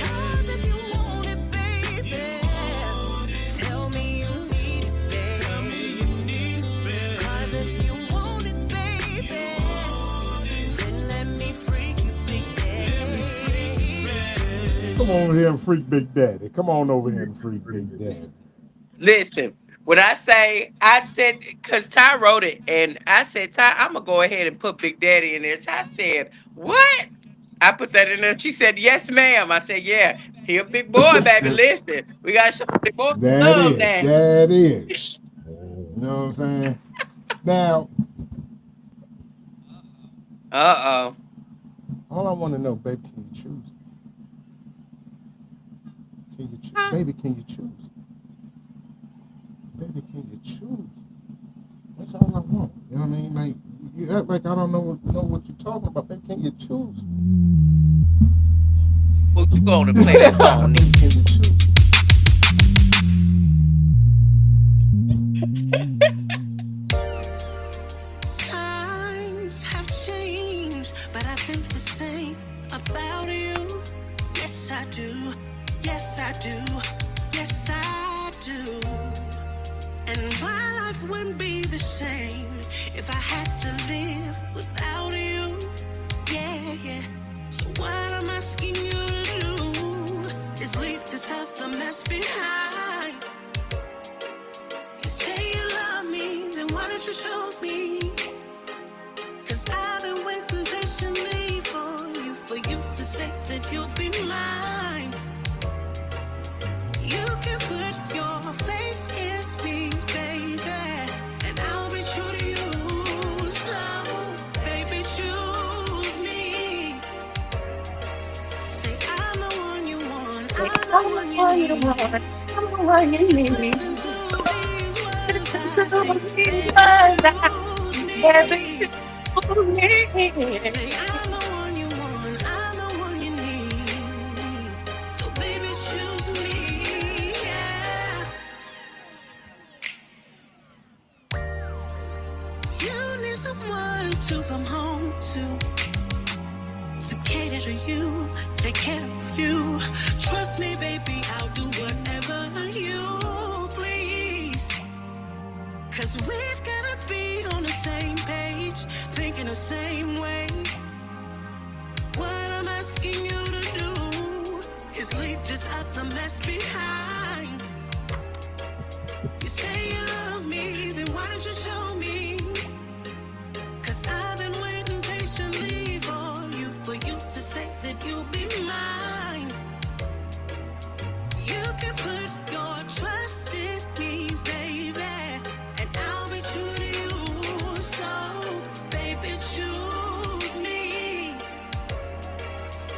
'Cause if you want it, baby, tell me you need it, baby. 'Cause if you want it, baby, then let me freak you, big daddy. Come on here and freak Big Daddy. Come on over here and freak Big Daddy. Listen, when I say, I said, because Ty wrote it, and I said, Ty, I'm going to go ahead and put Big Daddy in there. Ty said, what? I put that in there. She said, yes, ma'am. I said, yeah. He a big boy, baby. Listen, we got to show big boy That love is. now. That is. Oh, You know what I'm saying? Now, Uh All I want to know, baby, can you choose? oh. Baby, can you choose? Baby, can you choose? That's all I want. You know what I mean? Like you act like I don't know what you're talking about. Baby, can you choose? Well, you going to play that song, Baby, Nick. can you choose? Times have changed, but I think the same about you. Yes, I do. Yes, I do. Yes, I do. And my life wouldn't be the same if I had to live without you. Yeah, yeah. So what I'm asking you to do is leave this other mess behind. You say you love me, then why don't you show me? Cause I've been waiting patiently for you to say that you'll be mine. You can put your faith in me, baby, and I'll be true to you. So, baby, choose me. Say I'm the one you want, I'm the I'm the one you one you need. want. I'm the one you Just need. listen to these words Listen to I sing, me, baby, but I choose never me. choose me. Say I'm the one you want, I'm the one you need. So baby, choose me, yeah. You need someone to come home to cater to you, take care of you. Trust me, baby, I'll do whatever you please. Cause we've gotta be on the same page, thinking the same way. What I'm asking you to do is leave this other mess behind. You say you love me, then why don't you show me? Cause I've been waiting patiently for you to say that you'll be mine. You can put your trust in me, baby, and I'll be true to you. So, baby, choose me.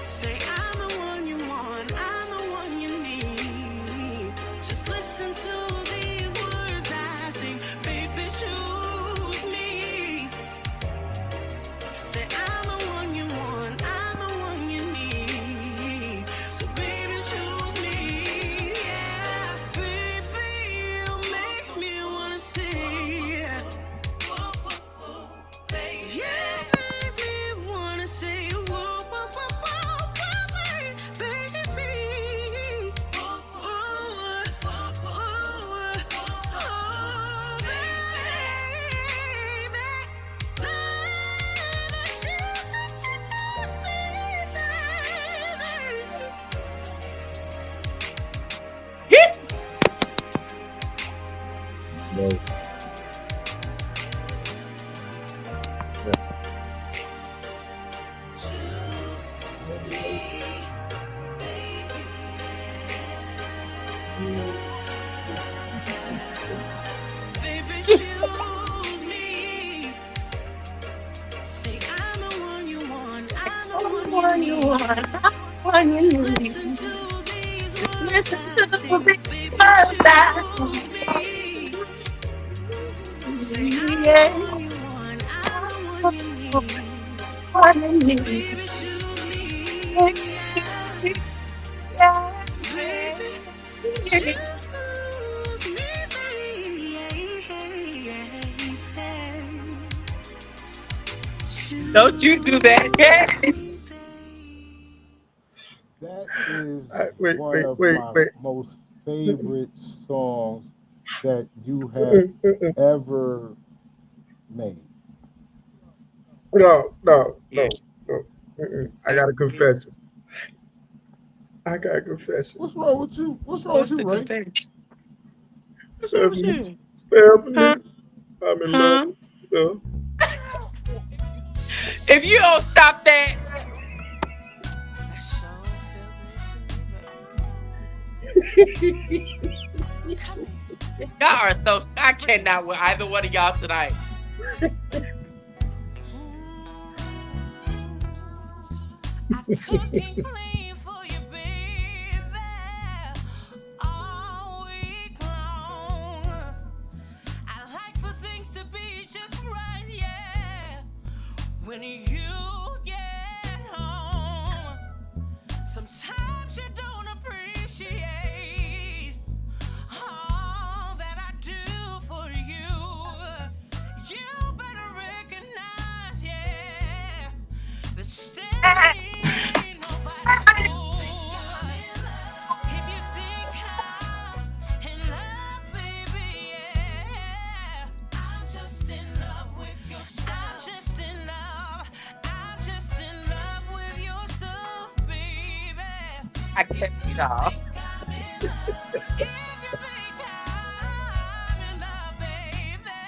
Say I'm the one you want, I'm the one you need. Just listen to these words I sing, baby, choose me. Say I'm the one you want, I'm the one you need. So baby, choose me, yeah. Baby, you make me wanna sing, yeah. Yeah, baby, wanna say whoa, whoa, whoa, whoa, baby. Oh, oh, oh, oh, No, no, no, no, no. baby, choose me. Say I'm the one you want, I'm the I'm the one you one you want. need. I'm the one Just you listen need. to these Just words listen I to sing, the baby, words I choose me. Say sing. I'm the Yeah. one you want, I'm the I'm one you the need. one you So need. baby, choose Yeah. me, yeah. Baby, choose me, baby. Don't you do Choose that. Yeah. me, baby. That is Wait, one wait, of wait, my wait. most Mm-mm, favorite songs that you have mm-mm, mm-mm. ever made. No, no, Yeah. no, no. Mm-mm. I Yeah. got a confession. I got a confession. What's wrong with you? What's wrong with What's you, the Ray? confession? What's wrong with Stephanie, you? Stephanie, Huh? I'm in love Huh? with you. If you don't stop that, That sure feel good to me, baby. Come here. y'all are so. I cannot with either one of y'all tonight. I cook and clean for you, baby, all week long. I like for things to be just right, yeah. When you get home, sometimes you don't appreciate all that I do for you. You better recognize, yeah, that Stefunie ain't nobody's fool. If you think I'm in love, baby, yeah, I'm just in love with your stuff. I'm just in love. I'm just in love with your stuff, baby. I If can't you read all. think I'm in love, if you think I'm in love, baby,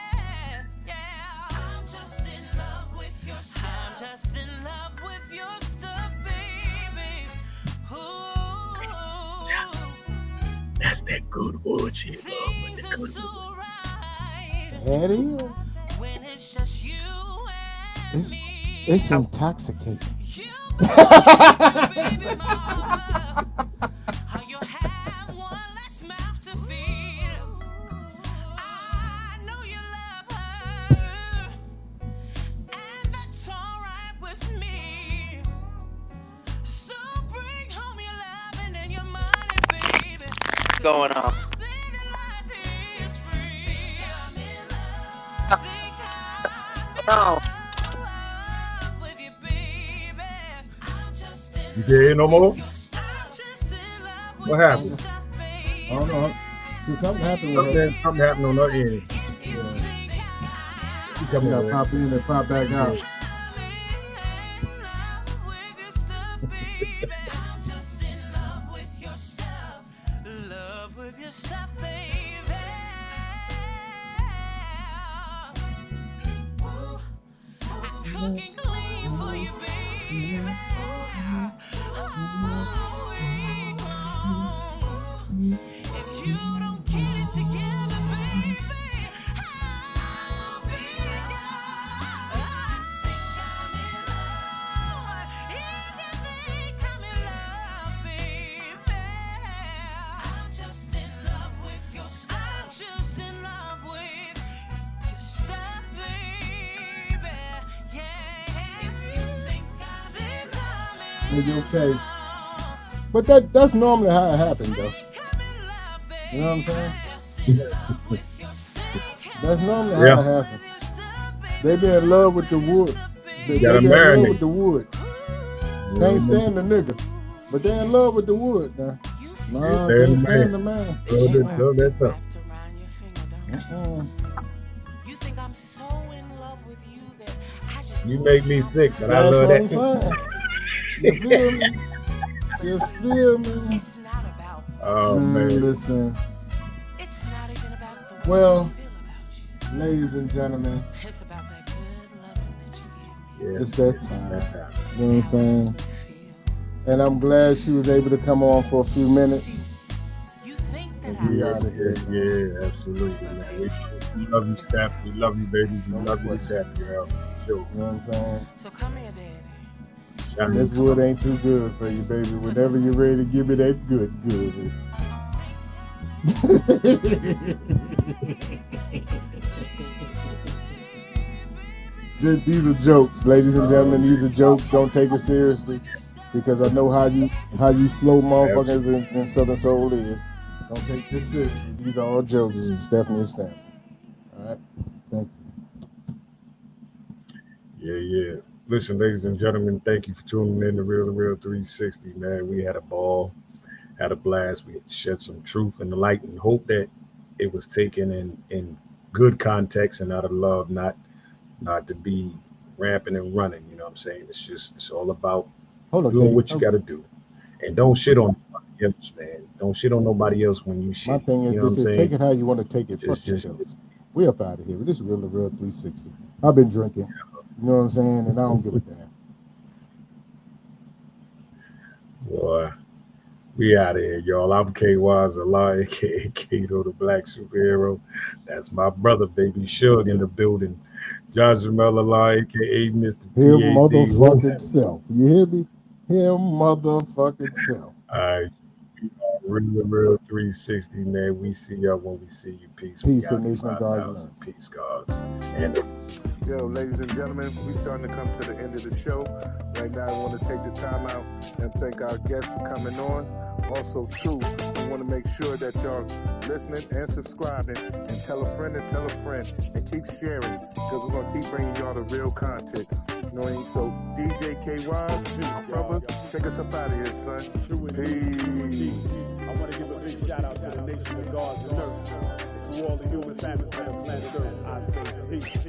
yeah, I'm just in love with your stuff. I'm just in love with your stuff, baby. Ooh, That's that good bullshit, love. But things that are good so bullshit. right That is. when it's just you and It's me. it's intoxicating. You better thank your baby mama, or you'll have one less mouth to feed. I know you love her, and that's alright with me. So bring home your loving and your money, baby. 'Cause Going on. nothing in life is free. I'm in love. Think I'm in Oh, love with you, baby. I'm just in You can't hear no love with more? your stuff. I'm just in love What with your happened? stuff, I don't baby. know. See, something happened with her. Something happened on her end. If you Yeah. think She She coming got back. pop in and pop back out. I'm in love with your stuff, baby. I'm just in love with your stuff. Love with your stuff, baby. Ooh, I cook and clean for you, baby. All week long. If you don't get it together, baby, I'll be gone. If you think I'm in love, baby, I'm just in love with your stuff. I'm just in love with your stuff, baby. Yeah. If you think I'm in love, Nigga, okay. But that's normally how it happened, though. You know what I'm saying? That's normally how Yeah. it happened. They be in love with the wood. They Gotta be in love marinate. with the wood. Can't stand the nigga. But they in love with the wood now. Nah, They're can't the stand man. the man. Love that stuff. You think I'm so in love with you that I just You make me sick, but I That's love what I'm that. saying. You feel me? You feel me? It's not about Oh Man, man. listen. it's not even about the way Well, I feel about you. ladies and gentlemen, It's about that good loving that you give me. Yeah. it's that That time. time. You know what I'm saying? Makes me feel. And I'm glad she was able to come on for a few minutes. You think that We I out of here, man. Yeah, absolutely. Man. We love you, Steph. We love you, baby. We love you, Steph. Yeah, sure. You know what I'm saying? So come here, daddy. Shout out This to wood ain't too good for you, baby. Whenever you're ready to give me that good. These are jokes, ladies and gentlemen. These are jokes. Don't take it seriously, because I know how you slow motherfuckers in Southern Soul is. Don't take this seriously. These are all jokes. Stephanie's family. All right. Thank you. Yeah. Listen, ladies and gentlemen, thank you for tuning in to Real 360, man. We had a ball, had a blast. We shed some truth and light, and hope that it was taken in good context and out of love, not to be ramping and running. You know what I'm saying? It's all about Hold on, doing Kate. what you got to do, and don't shit on nobody else, man. Don't shit on nobody else when you shit. My thing is, You know what I'm this is saying? take it how you want to take it. Fuck Just- yourselves. We up out of here. This is Real 360. I've been drinking. You know what I'm saying? And I don't give a damn. Boy, we out of here, y'all. I'm K Wise Allah, aka Kato the Black Superhero. That's my brother, baby Shug in the building. John Jamel Allah, aka Mr. His PAD. motherfucking self. You hear me? him motherfucking self. All right. Real 360, man. We see y'all when we see you. Peace. Peace We to got nation of gods and 5,000. earth. Peace, gods. And Yo, ladies and gentlemen, we starting to come to the end of the show. Right now, I want to take the time out and thank our guests for coming on. Also, too, we want to make sure that y'all listening and subscribing, and tell a friend, and keep sharing, because we're going to keep bringing y'all the real content. You know what I mean? So, DJ K-Wise, my brother, take us up out of here, son. Peace. I want to give a big shout out to the nation of gods and earth. To all the human inhabitants of the planet Earth, I say peace.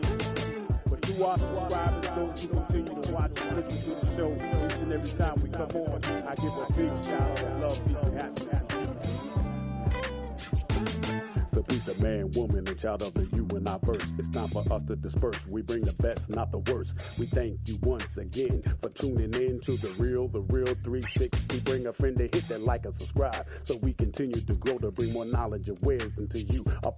But to our subscribers, those who continue to watch and listen to the show each and every time we come on, I give a big shout out of love, peace, and happiness. The beast of man, woman, and child of the universe. It's time for us to disperse. We bring the best, not the worst. We thank you once again for tuning in to the real 360. Bring a friend to hit that like and subscribe so we continue to grow to bring more knowledge and wisdom to you upon